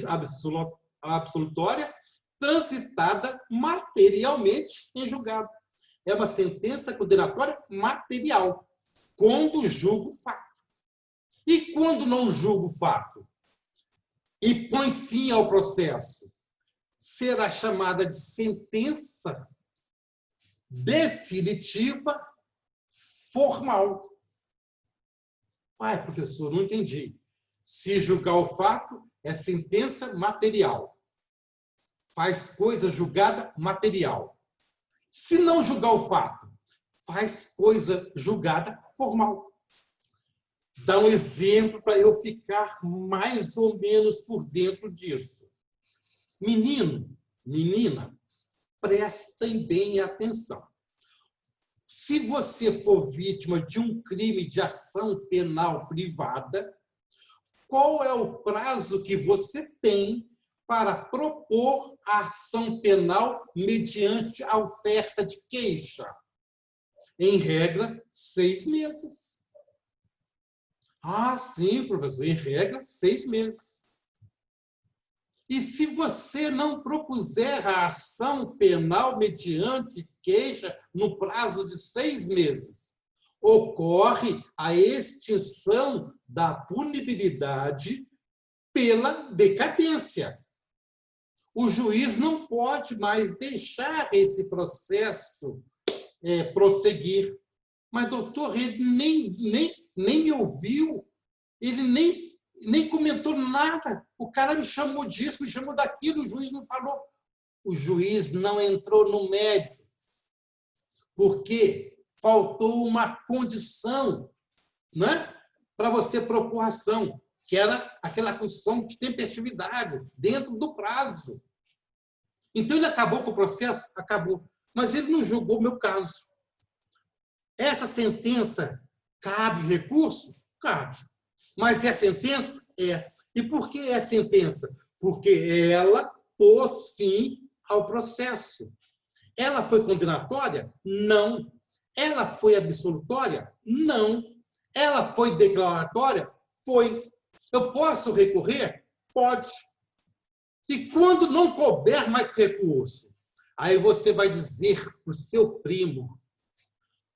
absolutória transitada materialmente em julgado. É uma sentença condenatória material, quando julga o fato. E quando não julga o fato e põe fim ao processo, será chamada de sentença definitiva formal. Ai, professor, não entendi. Se julgar o fato, é sentença material. Faz coisa julgada material. Se não julgar o fato, faz coisa julgada formal. Dá um exemplo para eu ficar mais ou menos por dentro disso. Menino, menina, prestem bem atenção. Se você for vítima de um crime de ação penal privada, qual é o prazo que você tem para propor a ação penal mediante a oferta de queixa? Em regra, 6 meses. Ah, sim, professor, em regra, 6 meses. E se você não propuser a ação penal mediante queixa no prazo de 6 meses, ocorre a extinção da punibilidade pela decadência. O juiz não pode mais deixar esse processo prosseguir. Mas, doutor, ele nem me ouviu, ele nem comentou nada. O cara me chamou disso, me chamou daquilo, o juiz não falou. O juiz não entrou no mérito, porque faltou uma condição, né, para você propor ação, que era aquela condição de tempestividade, dentro do prazo. Então, ele acabou com o processo? Acabou. Mas ele não julgou o meu caso. Essa sentença cabe recurso? Cabe. Mas é sentença? É. E por que é sentença? Porque ela pôs fim ao processo. Ela foi condenatória? Não. Ela foi absolutória? Não. Ela foi declaratória? Foi. Eu posso recorrer? Pode. E quando não couber mais recurso, aí você vai dizer para o seu primo,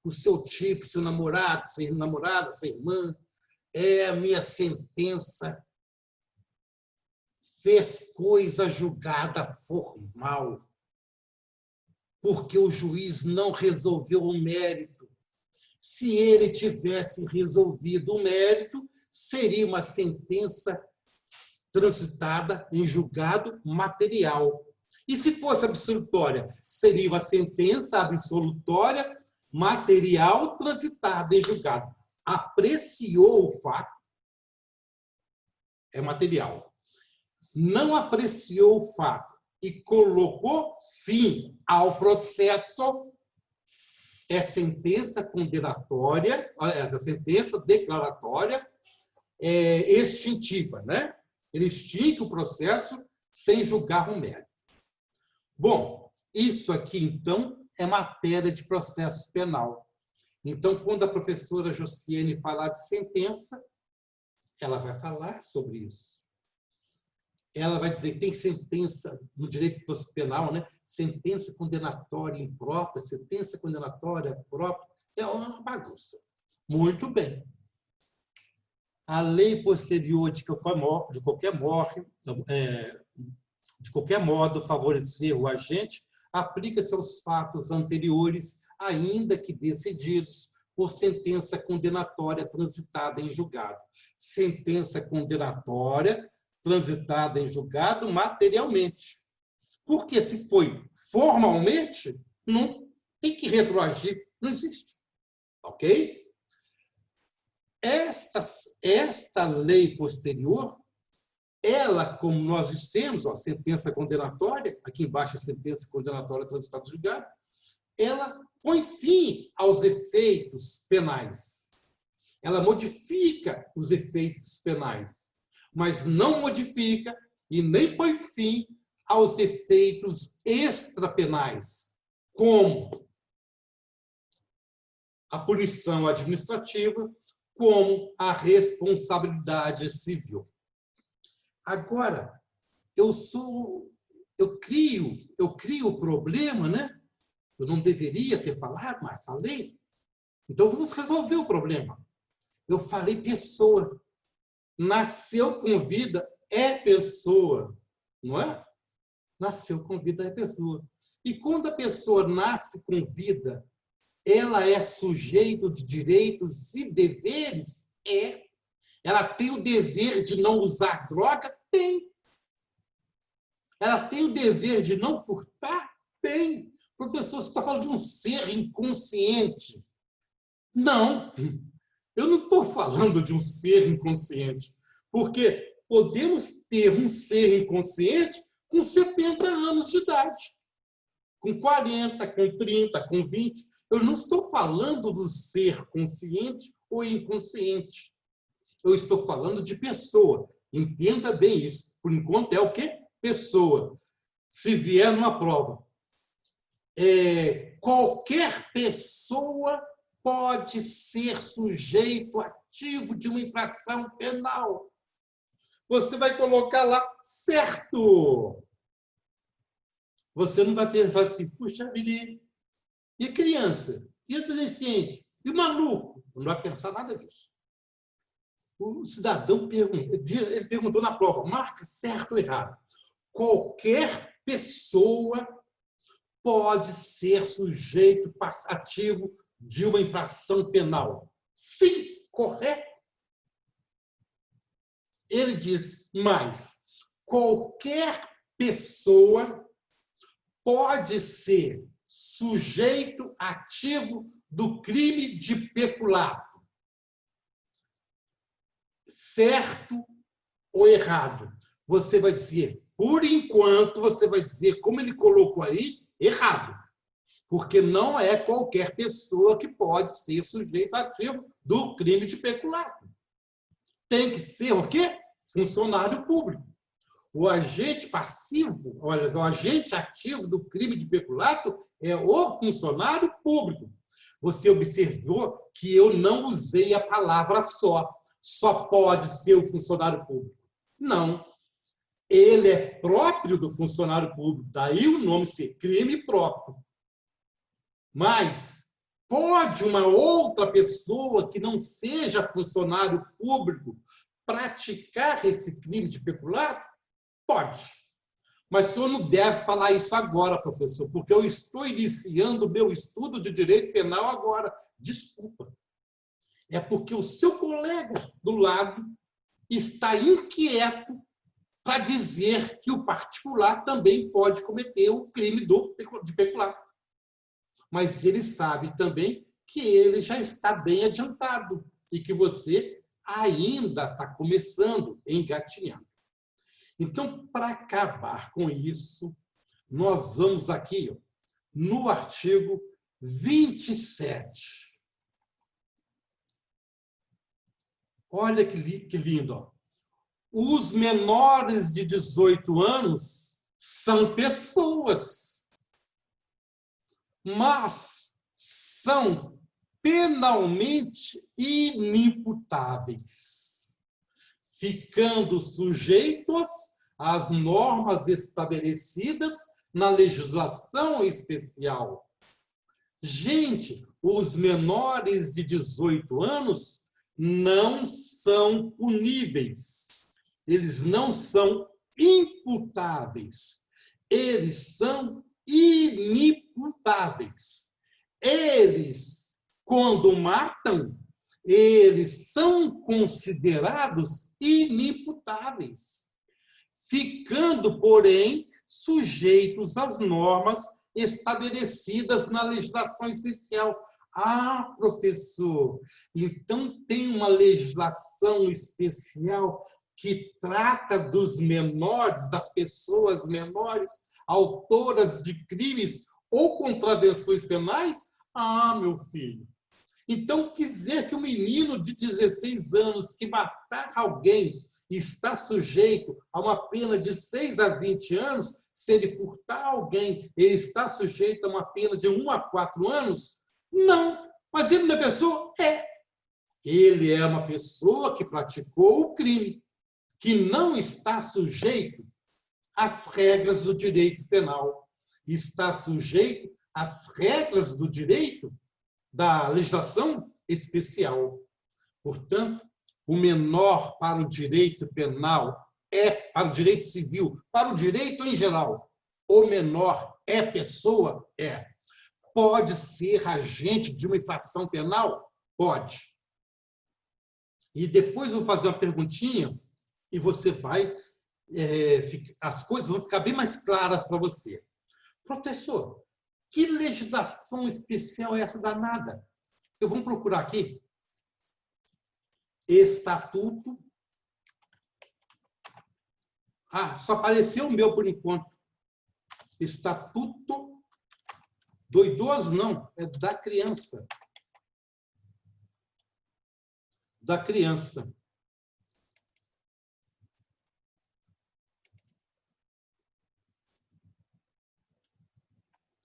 para o seu tio, para o seu namorado, sua irmã, a minha sentença fez coisa julgada formal, porque o juiz não resolveu o mérito. Se ele tivesse resolvido o mérito, seria uma sentença transitada em julgado material. E se fosse absolutória, seria uma sentença absolutória material transitada em julgado. Apreciou o fato, é material. Não apreciou o fato e colocou fim ao processo, é sentença condenatória, essa sentença declaratória extintiva, né? Ele extingue o processo sem julgar o mérito. Bom, isso aqui, então, é matéria de processo penal. Então, quando a professora Josiane falar de sentença, ela vai falar sobre isso. Ela vai dizer que tem sentença no direito penal, né? Sentença condenatória imprópria, sentença condenatória própria. É uma bagunça. Muito bem. A lei posterior de qualquer modo favorecer o agente aplica-se aos fatos anteriores, ainda que decididos por sentença condenatória transitada em julgado. Sentença condenatória transitada em julgado materialmente. Porque se foi formalmente, não tem que retroagir, não existe. Ok? Esta lei posterior, ela, como nós dissemos, a sentença condenatória, aqui embaixo a sentença condenatória transitada julgada, ela põe fim aos efeitos penais. Ela modifica os efeitos penais, mas não modifica e nem põe fim aos efeitos extrapenais, como a punição administrativa, como a responsabilidade civil. Agora, eu crio o problema, né? Eu não deveria ter falado, mas falei. Então, vamos resolver o problema. Eu falei pessoa. Nasceu com vida é pessoa, não é? Nasceu com vida é pessoa. E quando a pessoa nasce com vida, ela é sujeito de direitos e deveres? É. Ela tem o dever de não usar droga? Tem. Ela tem o dever de não furtar? Tem. Professor, você está falando de um ser inconsciente. Não, eu não estou falando de um ser inconsciente, porque podemos ter um ser inconsciente com 70 anos de idade, com 40, com 30, com 20. Eu não estou falando do ser consciente ou inconsciente. Eu estou falando de pessoa. Entenda bem isso. Por enquanto é o quê? Pessoa. Se vier numa prova, qualquer pessoa pode ser sujeito ativo de uma infração penal. Você vai colocar lá, certo. Você não vai pensar assim, puxa vida, e a criança? E o adolescente? E o maluco? Não vai pensar nada disso. O cidadão ele perguntou na prova, marca certo ou errado. Qualquer pessoa pode ser sujeito ativo de uma infração penal. Sim, correto. Ele diz mais, qualquer pessoa pode ser sujeito ativo do crime de peculato. Certo ou errado? Você vai dizer, por enquanto, você vai dizer, como ele colocou aí, errado. Porque não é qualquer pessoa que pode ser sujeito ativo do crime de peculato. Tem que ser o quê? Funcionário público. O agente passivo, olha, o agente ativo do crime de peculato é o funcionário público. Você observou que eu não usei a palavra só. Só pode ser o funcionário público. Não. Ele é próprio do funcionário público. Daí o nome ser crime próprio. Mas pode uma outra pessoa que não seja funcionário público praticar esse crime de peculato? Pode. Mas o senhor não deve falar isso agora, professor, porque eu estou iniciando o meu estudo de direito penal agora. Desculpa. É porque o seu colega do lado está inquieto para dizer que o particular também pode cometer o crime de peculato. Mas ele sabe também que ele já está bem adiantado e que você ainda está começando, engatinhando. Então, para acabar com isso, nós vamos aqui no artigo 27. Olha que lindo. Ó. Os menores de 18 anos são pessoas, mas são penalmente inimputáveis, ficando sujeitos às normas estabelecidas na legislação especial. Gente, os menores de 18 anos não são puníveis, eles não são imputáveis, eles são inimputáveis. Eles, quando matam, eles são considerados inimputáveis, ficando, porém, sujeitos às normas estabelecidas na legislação especial. Ah, professor, então tem uma legislação especial que trata dos menores, das pessoas menores, autoras de crimes ou contravenções penais? Ah, meu filho, então quer dizer que um menino de 16 anos que matar alguém está sujeito a uma pena de 6 a 20 anos? Se ele furtar alguém, ele está sujeito a uma pena de 1 a 4 anos? Não, mas ele não é pessoa? É. Ele é uma pessoa que praticou o crime, que não está sujeito às regras do direito penal. Está sujeito às regras do direito da legislação especial. Portanto, o menor para o direito penal para o direito civil, para o direito em geral, o menor é pessoa? É. Pode ser agente de uma infração penal? Pode. E depois eu vou fazer uma perguntinha e você vai... as coisas vão ficar bem mais claras para você. Professor, que legislação especial é essa danada? Eu vou procurar aqui. Estatuto. Ah, só apareceu o meu por enquanto. Estatuto do idoso, não, é da criança. Da criança.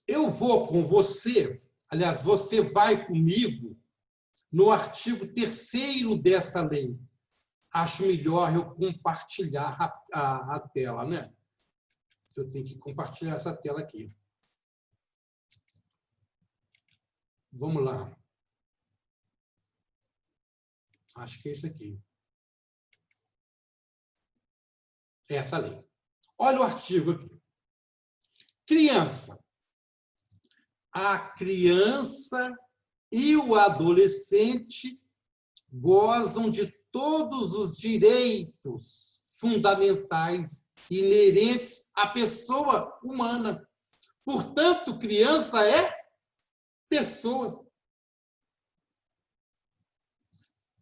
Eu vou com você, aliás, você vai comigo no artigo 3º dessa lei. Acho melhor eu compartilhar a tela, né? Eu tenho que compartilhar essa tela aqui. Vamos lá. Acho que é isso aqui. É essa lei. Olha o artigo aqui. Criança. A criança e o adolescente gozam de todos os direitos fundamentais inerentes à pessoa humana. Portanto, criança é pessoa.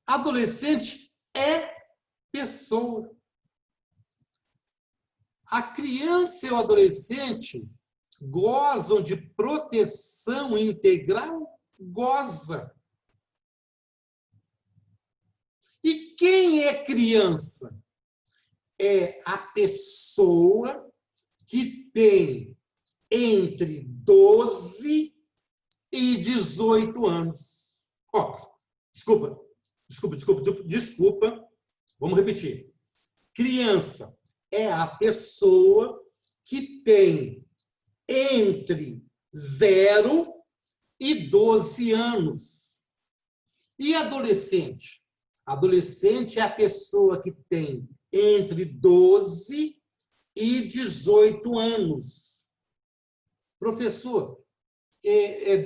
Adolescente é pessoa. A criança e o adolescente gozam de proteção integral? Goza. E quem é criança? É a pessoa que tem entre 12 e 18 anos. Desculpa. Vamos repetir. Criança é a pessoa que tem entre 0 e 12 anos. E adolescente? Adolescente é a pessoa que tem entre 12 e 18 anos. Professor,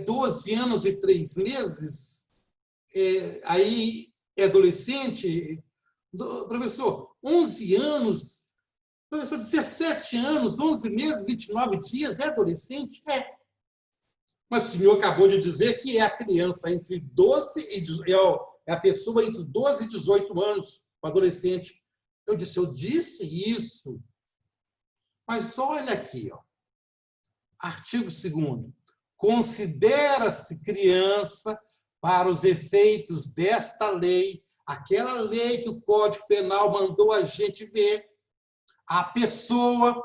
12 anos e 3 meses? Aí é adolescente? Professor, 11 anos? Professor, 17 anos, 11 meses, 29 dias, é adolescente? É. Mas o senhor acabou de dizer que é a criança entre 12 e 18, é a pessoa entre 12 e 18 anos, o adolescente. Eu disse isso. Mas olha aqui, ó. Artigo 2º. Considera-se criança, para os efeitos desta lei, aquela lei que o Código Penal mandou a gente ver, a pessoa.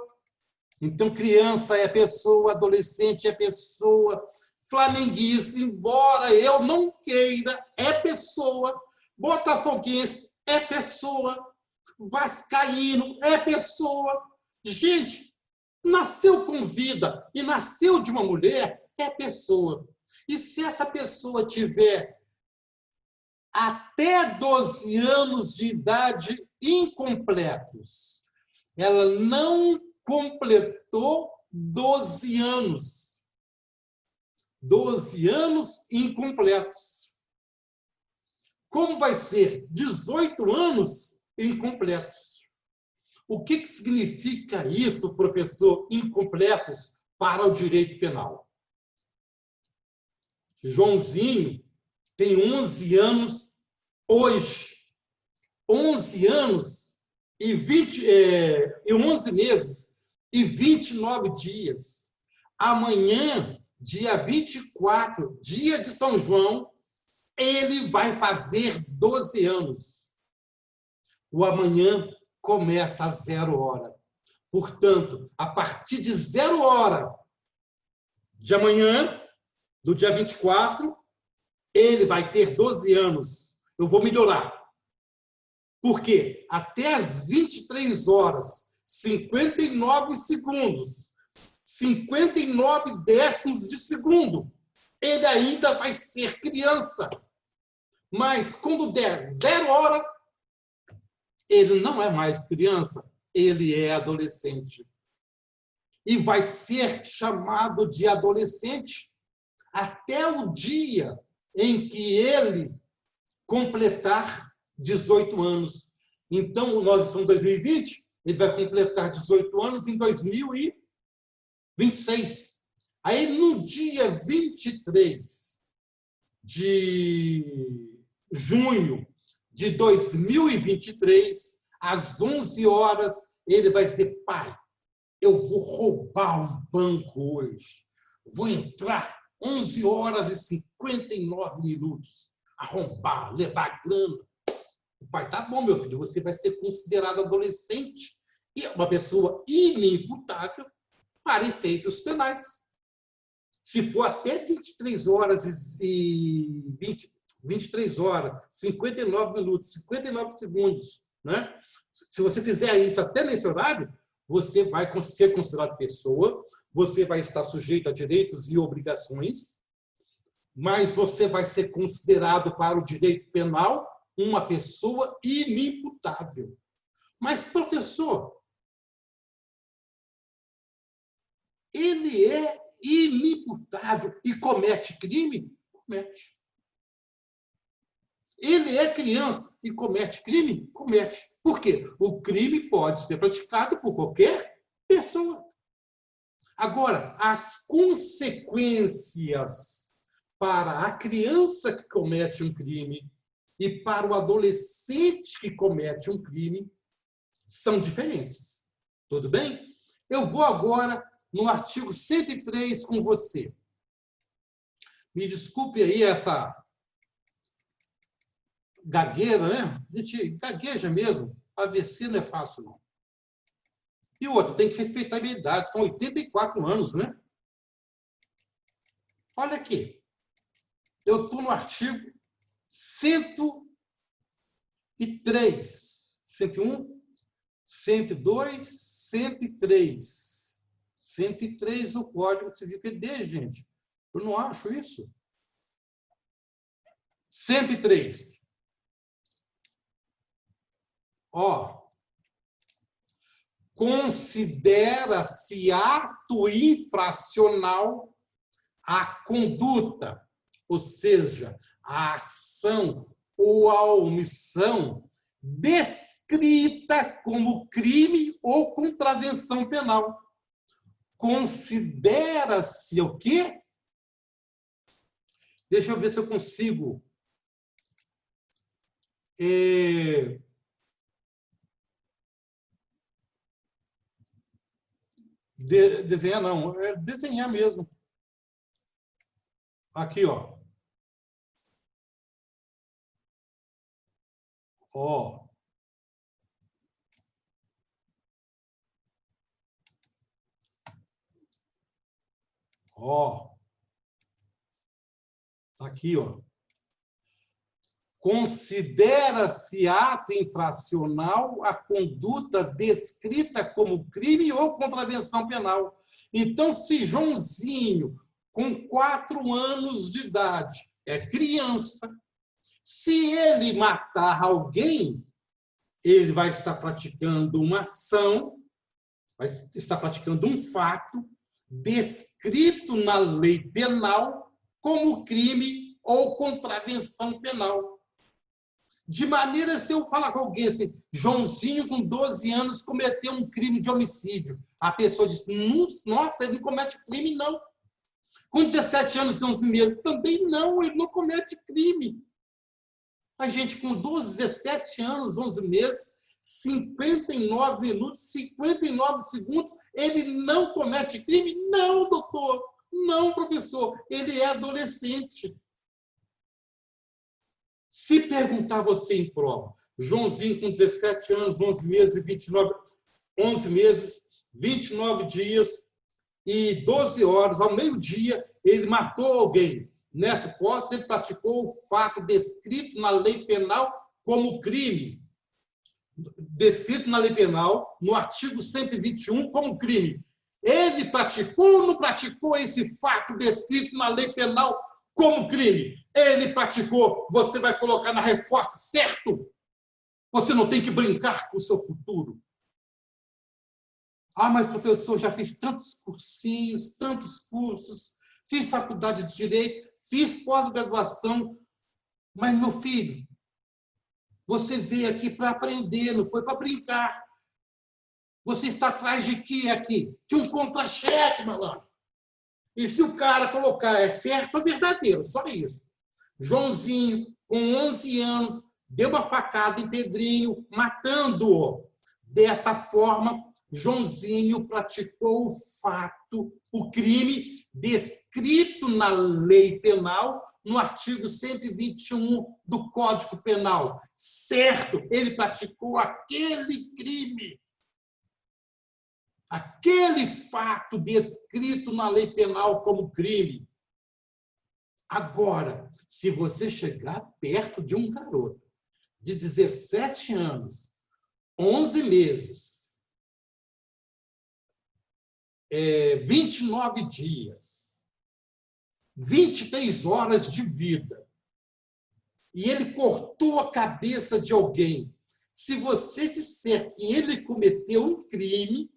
Então, criança é pessoa, adolescente é pessoa, flamenguista, embora eu não queira, é pessoa, botafoguense é pessoa, vascaíno é pessoa. Gente, nasceu com vida e nasceu de uma mulher, é pessoa. E se essa pessoa tiver até 12 anos de idade incompletos, ela não completou 12 anos. 12 anos incompletos. Como vai ser 18 anos incompletos? O que significa isso, professor, incompletos para o direito penal? Joãozinho tem 11 anos hoje. 11 anos e 11 meses e 29 dias. Amanhã, dia 24, dia de São João, ele vai fazer 12 anos. O amanhã começa a 0 hora. Portanto, a partir de 0 hora de amanhã, do dia 24, ele vai ter 12 anos. Eu vou melhorar. Por quê? Até as 23 horas, 59 segundos, 59 décimos de segundo, ele ainda vai ser criança. Mas quando der 0 hora, ele não é mais criança, ele é adolescente. E vai ser chamado de adolescente até o dia em que ele completar 18 anos. Então, nós estamos em 2020, ele vai completar 18 anos em 2026. Aí, no dia 23 de junho de 2023, às 11 horas, ele vai dizer: pai, eu vou roubar um banco hoje. Vou entrar 11 horas e 59 minutos. Arrombar, levar grana. O pai: tá bom, meu filho, você vai ser considerado adolescente e uma pessoa inimputável para efeitos penais. Se for até 23 horas e 23 horas, 59 minutos, 59 segundos, né? Se você fizer isso até nesse horário, você vai ser considerado pessoa, você vai estar sujeito a direitos e obrigações, mas você vai ser considerado para o direito penal uma pessoa inimputável. Mas, professor, ele é inimputável e comete crime? Comete. Ele é criança e comete crime? Comete. Por quê? O crime pode ser praticado por qualquer pessoa. Agora, as consequências para a criança que comete um crime e para o adolescente que comete um crime são diferentes. Tudo bem? Eu vou agora no artigo 103 com você. Me desculpe aí essa gagueira, né? A gente gagueja mesmo. AVC não é fácil, não. E outra, tem que respeitar a minha idade. São 84 anos, né? Olha aqui. Eu estou no artigo 103. 101, 102, 103. 103 do Código Civil. Cadê, gente? Eu não acho isso. 103. Ó. Considera-se ato infracional a conduta, ou seja, a ação ou a omissão descrita como crime ou contravenção penal. Considera-se o quê? Deixa eu ver se eu consigo desenhar, não. É desenhar mesmo. Aqui, ó. Ó. Ó. Tá aqui, ó. Considera-se ato infracional a conduta descrita como crime ou contravenção penal. Então, se Joãozinho, com 4 anos de idade, é criança, se ele matar alguém, ele vai estar praticando uma ação, vai estar praticando um fato descrito na lei penal como crime ou contravenção penal. De maneira, se eu falar com alguém assim, Joãozinho, com 12 anos, cometeu um crime de homicídio. A pessoa diz, nossa, ele não comete crime, não. Com 17 anos e 11 meses, também não, ele não comete crime. A gente, com 12, 17 anos, 11 meses, 59 minutos, 59 segundos, ele não comete crime? Não, doutor. Não, professor. Ele é adolescente. Se perguntar você em prova, Joãozinho com 17 anos, 11 meses e 29, 11 meses, 29 dias e 12 horas, ao meio-dia, ele matou alguém. Nessa hipótese, ele praticou o fato descrito na lei penal como crime. Descrito na lei penal, no artigo 121, como crime. Ele praticou ou não praticou esse fato descrito na lei penal como crime? Ele praticou. Você vai colocar na resposta certo. Você não tem que brincar com o seu futuro. Ah, mas professor, já fiz tantos cursinhos, tantos cursos, fiz faculdade de Direito, fiz pós-graduação, mas, meu filho, você veio aqui para aprender, não foi para brincar. Você está atrás de quê aqui? De um contra-cheque, malandro. E se o cara colocar é certo ou verdadeiro, só isso. Joãozinho, com 11 anos, deu uma facada em Pedrinho, matando-o. Dessa forma, Joãozinho praticou o fato, o crime descrito na lei penal, no artigo 121 do Código Penal. Certo, ele praticou aquele crime. Aquele fato descrito na lei penal como crime. Agora, se você chegar perto de um garoto de 17 anos, 11 meses, 29 dias, 23 horas de vida, e ele cortou a cabeça de alguém, se você disser que ele cometeu um crime,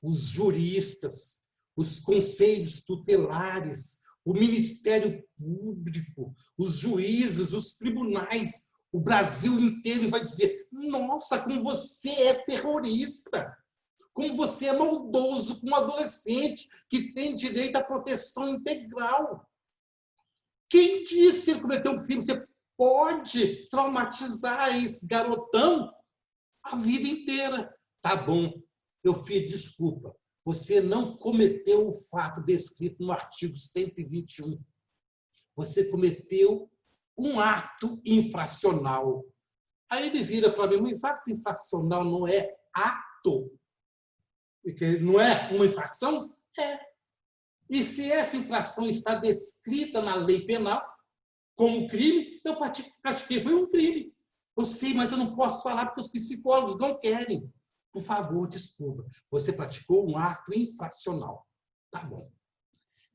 os juristas, os conselhos tutelares, o Ministério Público, os juízes, os tribunais, o Brasil inteiro vai dizer, nossa, como você é terrorista, como você é maldoso com um adolescente que tem direito à proteção integral. Quem disse que ele cometeu um crime? Você pode traumatizar esse garotão a vida inteira. Tá bom, meu filho, desculpa. Você não cometeu o fato descrito no artigo 121. Você cometeu um ato infracional. Aí ele vira para mim, mas ato infracional não é ato? Porque não é uma infração? É. E se essa infração está descrita na lei penal como crime, eu pratiquei, foi um crime. Eu sei, mas eu não posso falar porque os psicólogos não querem. Por favor, desculpa. Você praticou um ato infracional. Tá bom.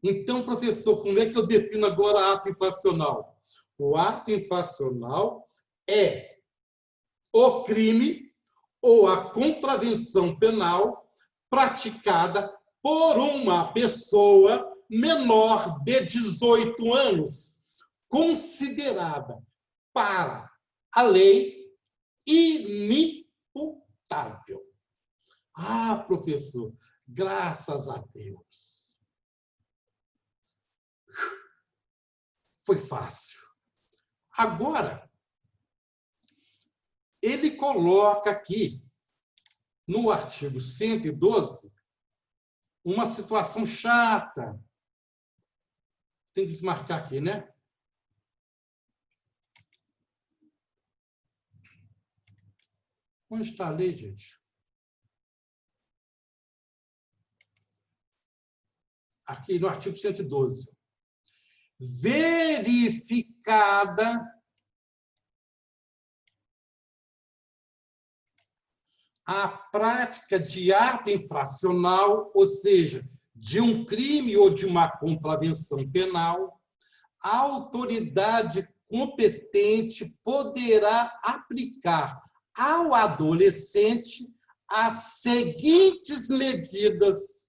Então, professor, como é que eu defino agora ato infracional? O ato infracional é o crime ou a contravenção penal praticada por uma pessoa menor de 18 anos, considerada para a lei inimputável. Ah, professor, graças a Deus. Foi fácil. Agora, ele coloca aqui, no artigo 112, uma situação chata. Tem que desmarcar aqui, né? Onde está a lei, gente? Aqui no artigo 112. Verificada a prática de ato infracional, ou seja, de um crime ou de uma contravenção penal, a autoridade competente poderá aplicar ao adolescente as seguintes medidas.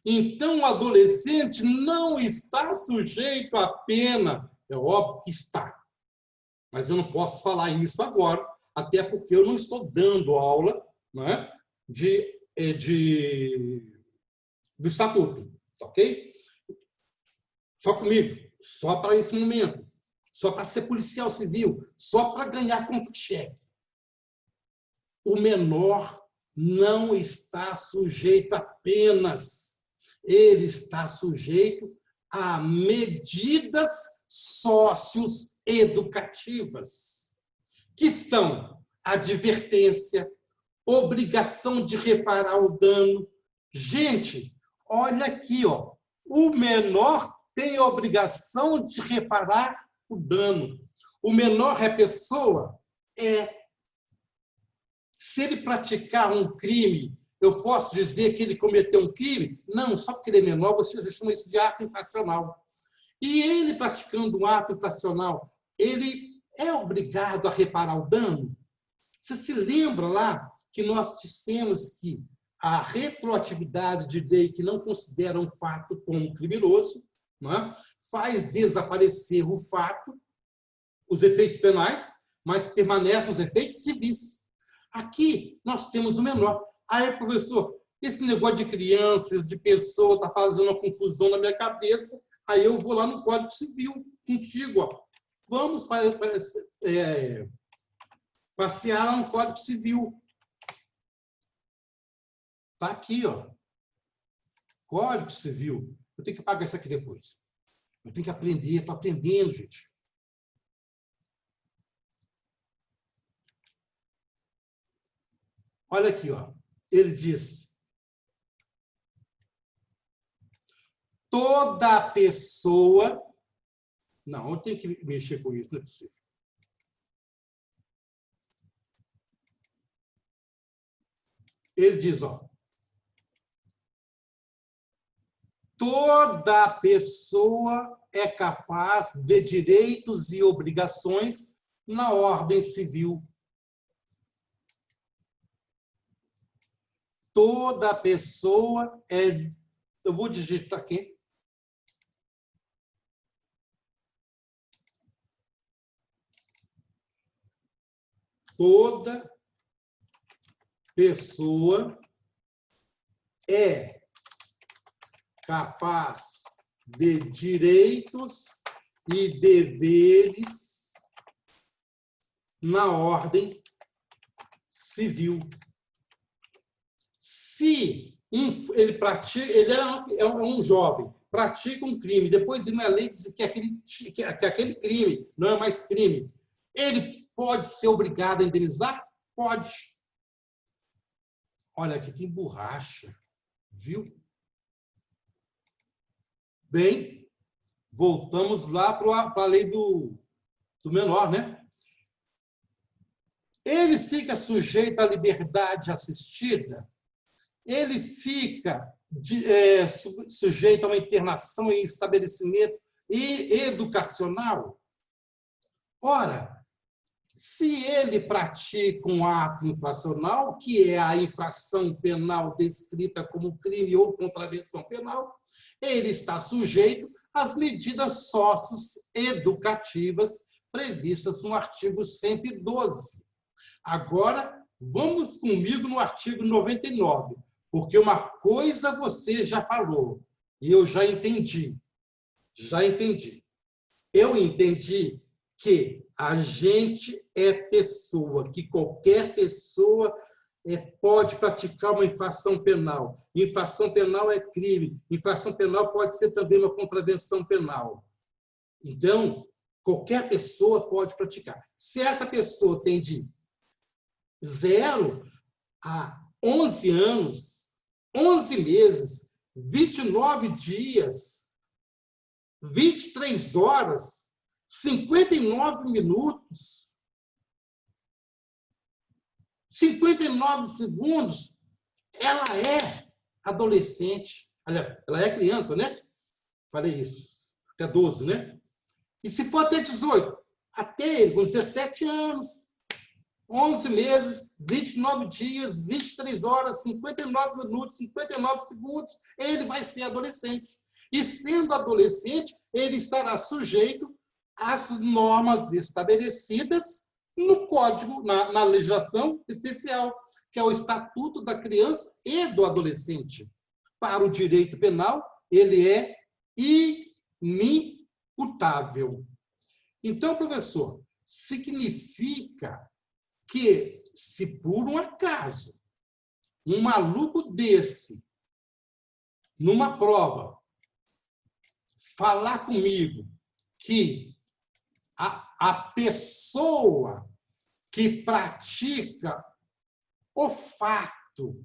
Então, o adolescente não está sujeito à pena. É óbvio que está. Mas eu não posso falar isso agora, até porque eu não estou dando aula, né, do estatuto, ok? Só comigo, só para esse momento, só para ser policial civil, só para ganhar contra-cheque. O menor não está sujeito a penas, ele está sujeito a medidas socioeducativas, que são advertência, obrigação de reparar o dano. Gente, olha aqui, ó, o menor tem a obrigação de reparar o dano. O menor é pessoa, se ele praticar um crime, eu posso dizer que ele cometeu um crime? Não, só porque ele é menor, vocês chamam isso de ato infracional. E ele praticando um ato infracional, ele é obrigado a reparar o dano? Você se lembra lá que nós dissemos que a retroatividade de lei que não considera um fato como criminoso, né, faz desaparecer o fato, os efeitos penais, mas permanecem os efeitos civis. Aqui nós temos o menor. Aí, professor, esse negócio de criança, de pessoa, está fazendo uma confusão na minha cabeça. Aí eu vou lá no Código Civil contigo. Ó. Vamos passear lá no Código Civil. Está aqui, ó. Código Civil. Eu tenho que pagar isso aqui depois. Eu tenho que aprender, estou aprendendo, gente. Olha aqui, ó. Ele diz: toda pessoa... Não, eu tenho que mexer com isso, não é possível. Ele diz, ó, toda pessoa é capaz de direitos e obrigações na ordem civil. Toda pessoa é... Eu vou digitar aqui. Toda pessoa é capaz de direitos e deveres na ordem civil. Se ele é um jovem, pratica um crime, depois uma lei diz que aquele crime não é mais crime, ele pode ser obrigado a indenizar? Pode. Olha, aqui tem borracha, viu? Bem, voltamos lá para a lei do menor, né? Ele fica sujeito à liberdade assistida, ele fica sujeito a uma internação em estabelecimento educacional. Ora, se ele pratica um ato infracional, que é a infração penal descrita como crime ou contravenção penal, ele está sujeito às medidas socioeducativas previstas no artigo 112. Agora, vamos comigo no artigo 99, porque uma coisa você já falou, e eu já entendi. Já entendi. Eu entendi que a gente é pessoa, que qualquer pessoa pode praticar uma infração penal. Infração penal é crime. Infração penal pode ser também uma contravenção penal. Então, qualquer pessoa pode praticar. Se essa pessoa tem de 0 a 11 anos, 11 meses, 29 dias, 23 horas, 59 minutos, 59 segundos, ela é adolescente. Aliás, ela é criança, né? Falei isso. Até 12, né? E se for até 18, até ele, com 17 anos, 11 meses, 29 dias, 23 horas, 59 minutos, 59 segundos, ele vai ser adolescente. E sendo adolescente, ele estará sujeito as normas estabelecidas no Código, na legislação especial, que é o Estatuto da Criança e do Adolescente. Para o direito penal, ele é inimputável. Então, professor, significa que, se por um acaso um maluco desse, numa prova, falar comigo que a pessoa que pratica o fato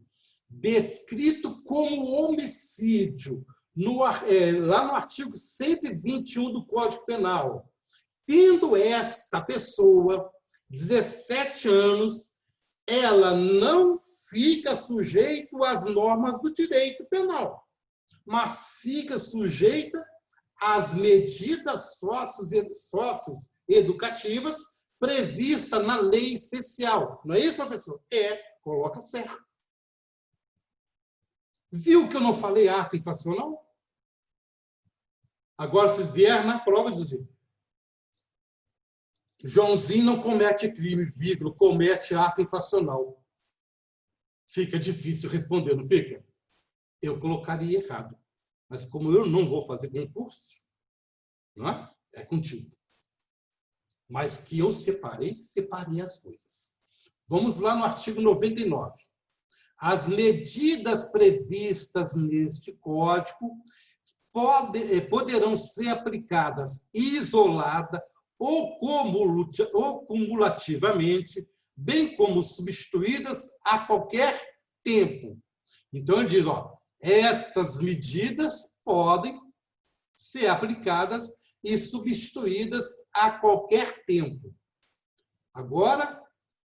descrito como homicídio lá no artigo 121 do Código Penal, tendo esta pessoa 17 anos, ela não fica sujeita às normas do direito penal, mas fica sujeita às medidas socioeducativas previstas na lei especial. Não é isso, professor? Coloca certo. Viu que eu não falei ato infracional? Agora, se vier na prova e dizer Joãozinho não comete crime, vírgula, comete ato infracional. Fica difícil responder, não fica? Eu colocaria errado. Mas como eu não vou fazer concurso, não é? É contigo. Mas que eu separei as coisas. Vamos lá no artigo 99. As medidas previstas neste Código poderão ser aplicadas isolada ou cumulativamente, bem como substituídas a qualquer tempo. Então, ele diz, estas medidas podem ser aplicadas e substituídas a qualquer tempo. Agora,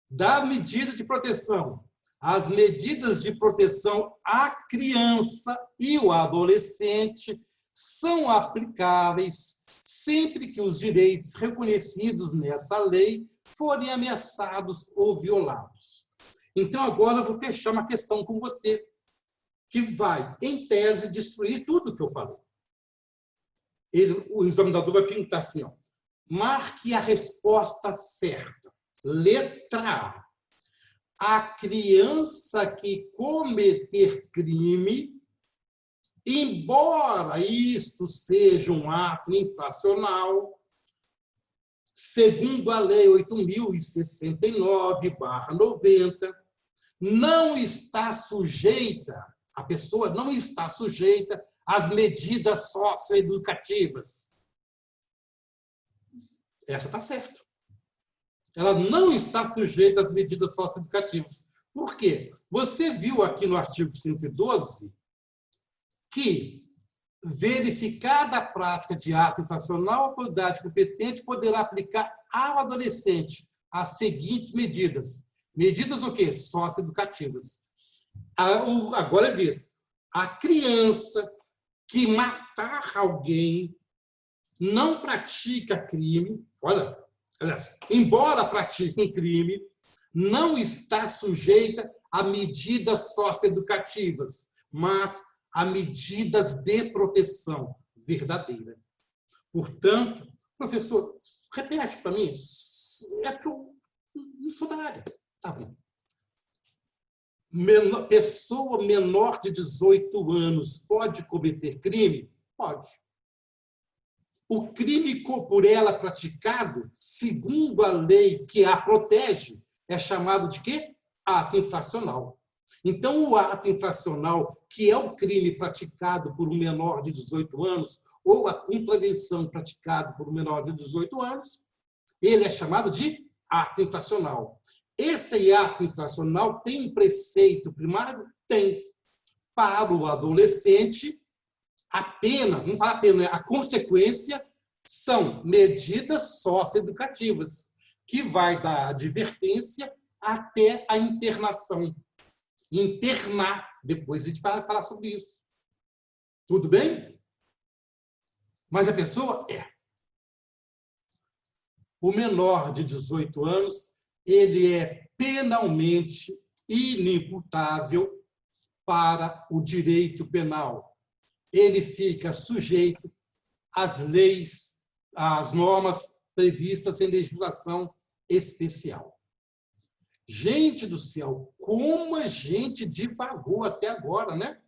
da medida de proteção. As medidas de proteção à criança e ao adolescente são aplicáveis sempre que os direitos reconhecidos nessa lei forem ameaçados ou violados. Então, agora eu vou fechar uma questão com você, que vai, em tese, destruir tudo que eu falei. O examinador vai perguntar assim, marque a resposta certa. Letra A. A criança que cometer crime, embora isto seja um ato infracional, segundo a Lei 8.069/90, não está sujeita, a pessoa não está sujeita às medidas socioeducativas. Essa está certa. Ela não está sujeita às medidas socioeducativas. Por quê? Você viu aqui no artigo 112 que, verificada a prática de ato infracional, a autoridade competente poderá aplicar ao adolescente as seguintes medidas. Medidas o quê? Socioeducativas. Agora ele diz, a criança que matar alguém não pratica crime, olha, embora pratique um crime, não está sujeita a medidas socioeducativas, mas a medidas de proteção verdadeira. Portanto, professor, repete para mim, é porque eu não sou da área. Tá bom. Pessoa menor de 18 anos pode cometer crime? Pode. O crime por ela praticado, segundo a lei que a protege, é chamado de quê? Ato infracional. Então, o ato infracional, que é o crime praticado por um menor de 18 anos, ou a contravenção praticada por um menor de 18 anos, ele é chamado de ato infracional. Esse ato infracional tem um preceito primário? Tem. Para o adolescente, a pena, vamos falar a pena, a consequência são medidas socioeducativas, que vai da advertência até a internação. Internar, depois a gente vai falar sobre isso. Tudo bem? Mas a pessoa o menor de 18 anos, ele é penalmente inimputável para o direito penal. Ele fica sujeito às leis, as normas previstas em legislação especial. Gente do céu, como a gente divagou até agora, né?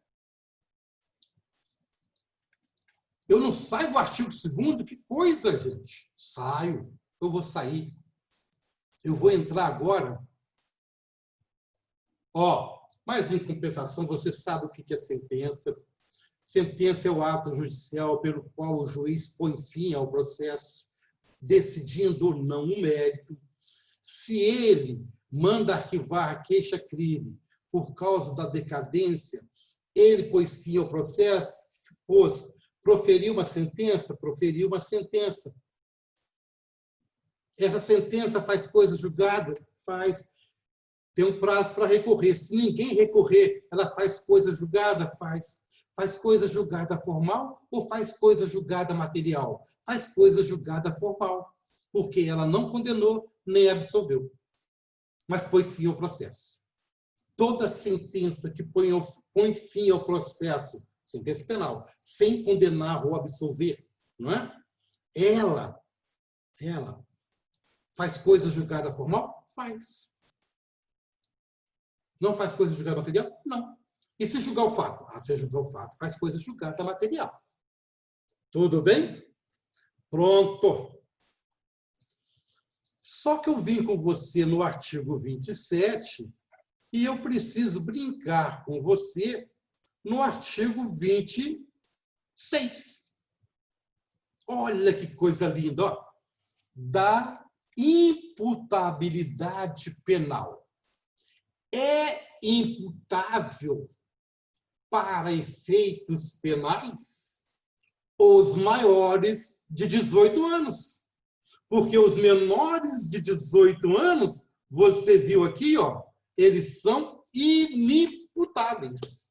Eu não saio do artigo 2º? Que coisa, gente. Saio. Eu vou sair. Eu vou entrar agora. Mas em compensação, você sabe o que é sentença. Sentença é o ato judicial pelo qual o juiz põe fim ao processo, decidindo ou não o mérito. Se ele manda arquivar a queixa-crime por causa da decadência, ele pôs fim ao processo, proferiu uma sentença, Essa sentença faz coisa julgada? Faz. Tem um prazo para recorrer. Se ninguém recorrer, ela faz coisa julgada? Faz. Faz coisa julgada formal ou faz coisa julgada material? Faz coisa julgada formal, porque ela não condenou nem absolveu, mas pôs fim ao processo. Toda sentença que põe fim ao processo, sentença penal, sem condenar ou absolver, não é? Ela faz coisa julgada formal? Faz. Não faz coisa julgada material? Não. E se julgar o fato? Se julgar o fato, faz coisa julgada material. Tudo bem? Pronto. Só que eu vim com você no artigo 27 e eu preciso brincar com você no artigo 26. Olha que coisa linda, ó. Da imputabilidade penal. É imputável para efeitos penais os maiores de 18 anos. Porque os menores de 18 anos, você viu aqui, ó, eles são inimputáveis.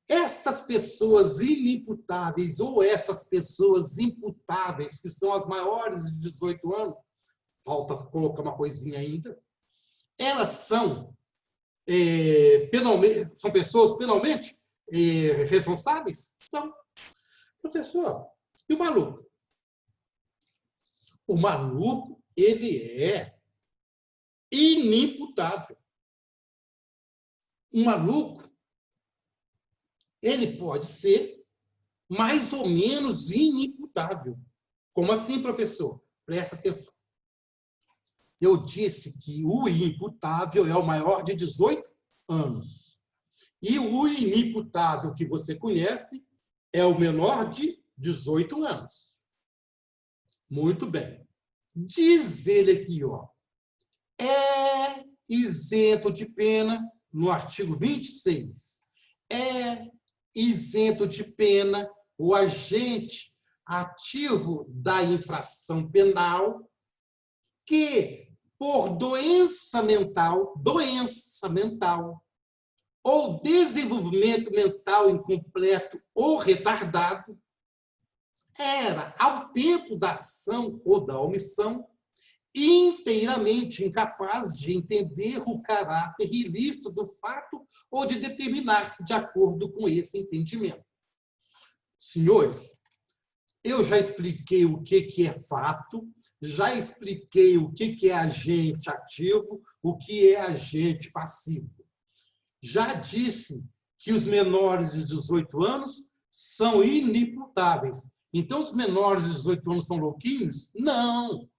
Essas pessoas inimputáveis ou essas pessoas imputáveis, que são as maiores de 18 anos, falta colocar uma coisinha ainda, elas são pessoas penalmente responsáveis? São. Professor, e o maluco? O maluco, ele é inimputável. O maluco, ele pode ser mais ou menos inimputável. Como assim, professor? Presta atenção. Eu disse que o imputável é o maior de 18 anos. E o inimputável que você conhece é o menor de 18 anos. Muito bem. Diz ele aqui, ó, é isento de pena, no artigo 26, é isento de pena o agente ativo da infração penal que, por doença mental ou desenvolvimento mental incompleto ou retardado, era, ao tempo da ação ou da omissão, inteiramente incapaz de entender o caráter ilícito do fato ou de determinar-se de acordo com esse entendimento. Senhores, eu já expliquei o que é fato, já expliquei o que é agente ativo, o que é agente passivo. Já disse que os menores de 18 anos são inimputáveis. Então, os menores de 18 anos são louquinhos? Não.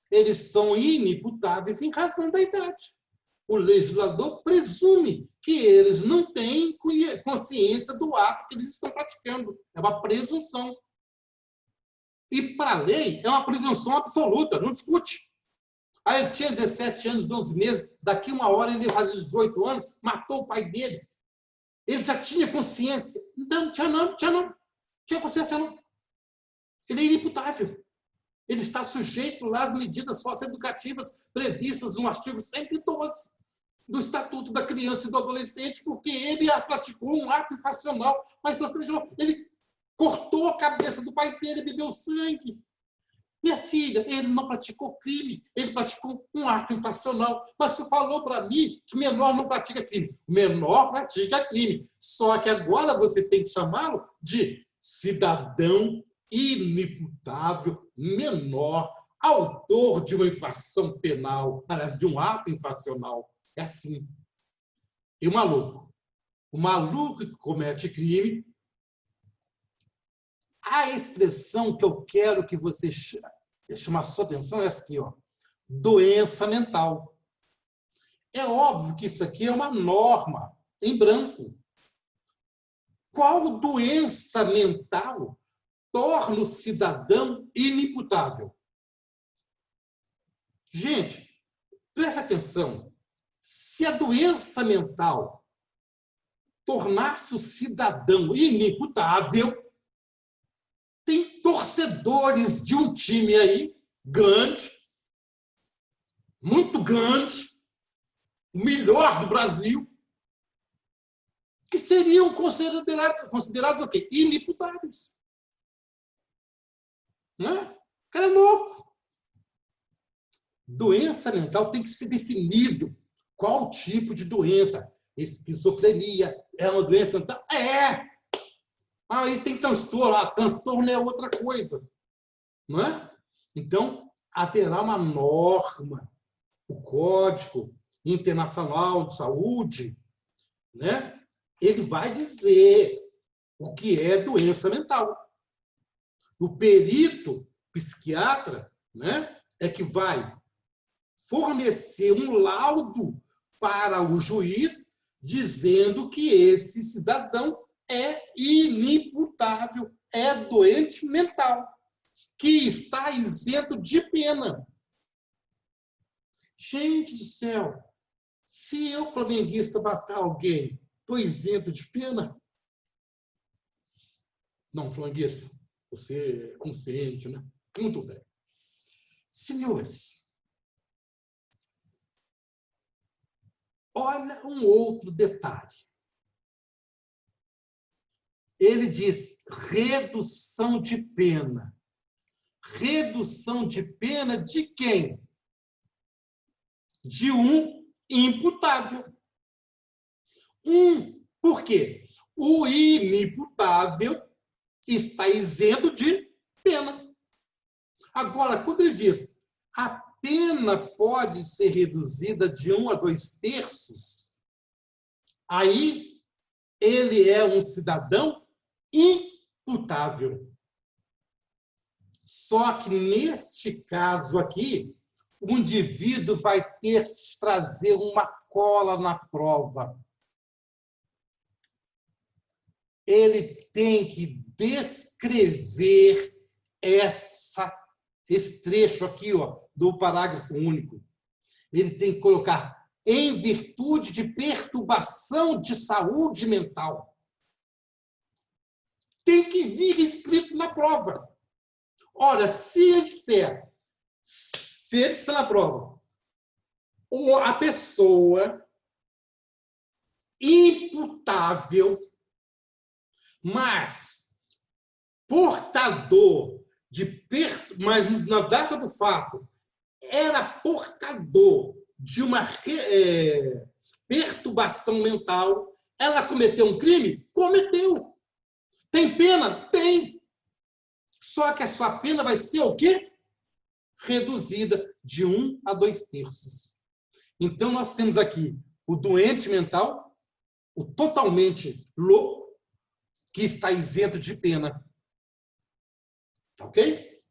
Eles são inimputáveis em razão da idade. O legislador presume que eles não têm consciência do ato que eles estão praticando. É uma presunção. E, para a lei, é uma presunção absoluta, não discute. Aí ele tinha 17 anos, 11 meses, daqui uma hora ele fazia 18 anos, matou o pai dele. Ele já tinha consciência. Então, não tinha consciência não. Ele é inimputável. Ele está sujeito lá às medidas socioeducativas previstas no artigo 112 do Estatuto da Criança e do Adolescente, porque ele praticou um ato infracional. Mas, professor, ele cortou a cabeça do pai dele, bebeu sangue. Minha filha, ele não praticou crime, ele praticou um ato infracional. Mas você falou para mim que menor não pratica crime. Menor pratica crime. Só que agora você tem que chamá-lo de cidadão inimputável, menor, autor de uma infração penal, aliás, de um ato infracional. É assim. E o maluco que comete crime, a expressão que eu quero que você chame a sua atenção é essa aqui, ó, doença mental. É óbvio que isso aqui é uma norma em branco. Qual doença mental torna o cidadão inimputável? Gente, presta atenção. Se a doença mental tornasse o cidadão inimputável, tem torcedores de um time aí, grande, muito grande, o melhor do Brasil, que seriam considerados o quê? Inimputáveis. Né? O cara é louco. Doença mental tem que ser definido. Qual tipo de doença? Esquizofrenia é uma doença mental? É! Aí tem transtorno. Transtorno é outra coisa. Não é? Então, haverá uma norma, o Código Internacional de Saúde, né? Ele vai dizer o que é doença mental. O perito psiquiatra, né, é que vai fornecer um laudo para o juiz dizendo que esse cidadão é inimputável, é doente mental, que está isento de pena. Gente do céu, se eu, flamenguista, matar alguém, estou isento de pena? Não, flamenguista, você é consciente, né? Muito bem. Senhores, olha um outro detalhe. Ele diz redução de pena. Redução de pena de quem? De um imputável. Por quê? O inimputável está isento de pena. Agora, quando ele diz a pena pode ser reduzida de 1 a 2/3, aí ele é um cidadão imputável. Só que, neste caso aqui, o indivíduo vai ter que trazer uma cola na prova. Ele tem que descrever esse trecho aqui, ó, do parágrafo único. Ele tem que colocar em virtude de perturbação de saúde mental. Tem que vir escrito na prova. Ora, se ele disser na prova, ou a pessoa imputável, mas portador mas na data do fato era portador de uma perturbação mental, ela cometeu um crime? Cometeu. Tem pena? Tem. Só que a sua pena vai ser o quê? Reduzida de 1 a 2/3. Então, nós temos aqui o doente mental, o totalmente louco, que está isento de pena. Tá ok?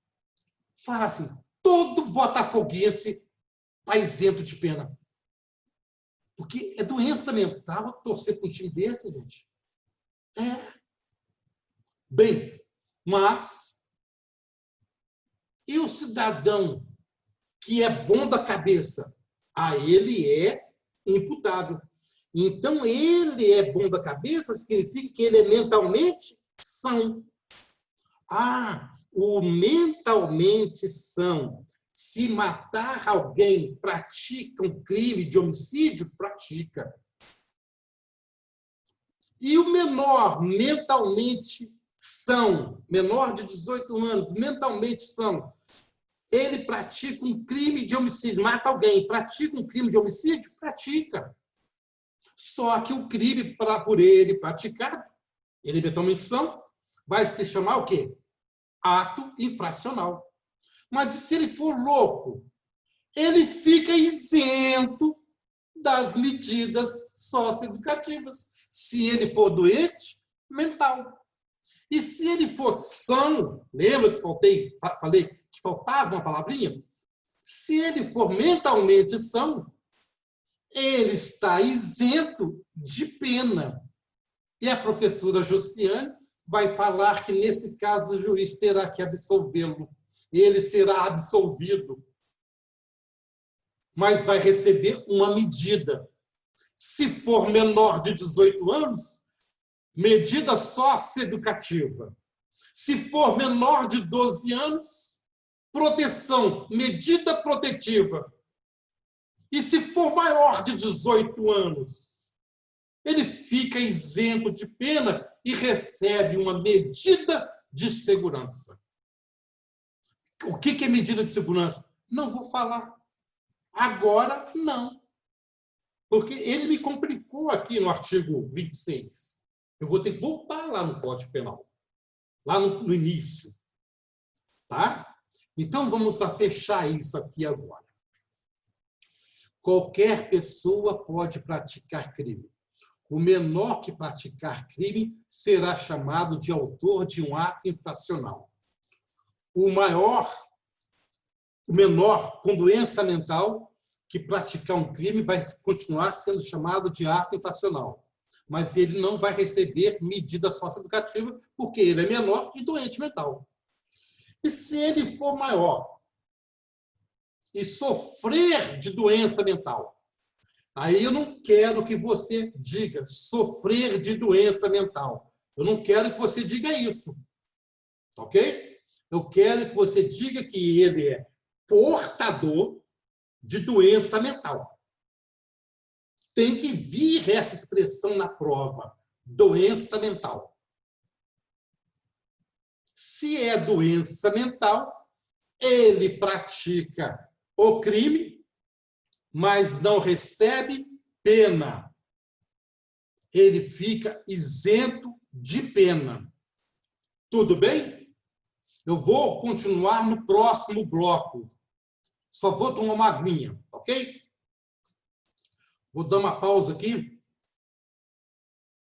Fala assim, todo botafoguense está isento de pena. Porque é doença mental torcer para um time desse, gente. É. Bem, mas e o cidadão que é bom da cabeça? Ele é imputável. Então, ele é bom da cabeça significa que ele é mentalmente são. O mentalmente são. Se matar alguém, pratica um crime de homicídio? Pratica. E o menor, mentalmente são, menor de 18 anos, mentalmente são, ele pratica um crime de homicídio, mata alguém, pratica um crime de homicídio? Pratica. Só que o crime, por ele praticado, ele mentalmente são, vai se chamar o quê? ato infracional. Mas e se ele for louco? Ele fica isento das medidas socioeducativas. Se ele for doente mental. E se ele for são, lembra que falei que faltava uma palavrinha? Se ele for mentalmente são, ele está isento de pena. E a professora Justiane vai falar que, nesse caso, o juiz terá que absolvê-lo. Ele será absolvido, mas vai receber uma medida. Se for menor de 18 anos, medida socioeducativa. Se for menor de 12 anos, proteção, medida protetiva. E se for maior de 18 anos, ele fica isento de pena e recebe uma medida de segurança. O que é medida de segurança? Não vou falar. Agora, não. Porque ele me complicou aqui no artigo 26. Eu vou ter que voltar lá no Código Penal. Lá no início. Tá? Então, vamos a fechar isso aqui agora. Qualquer pessoa pode praticar crime. O menor que praticar crime será chamado de autor de um ato infracional. O menor com doença mental que praticar um crime vai continuar sendo chamado de ato infracional. Mas ele não vai receber medida socioeducativa porque ele é menor e doente mental. E se ele for maior e sofrer de doença mental, aí eu não quero que você diga sofrer de doença mental. Eu não quero que você diga isso. Ok? Eu quero que você diga que ele é portador de doença mental. Tem que vir essa expressão na prova. Doença mental. Se é doença mental, ele pratica o crime, mas não recebe pena. Ele fica isento de pena. Tudo bem? Eu vou continuar no próximo bloco. Só vou tomar uma aguinha, ok? Vou dar uma pausa aqui.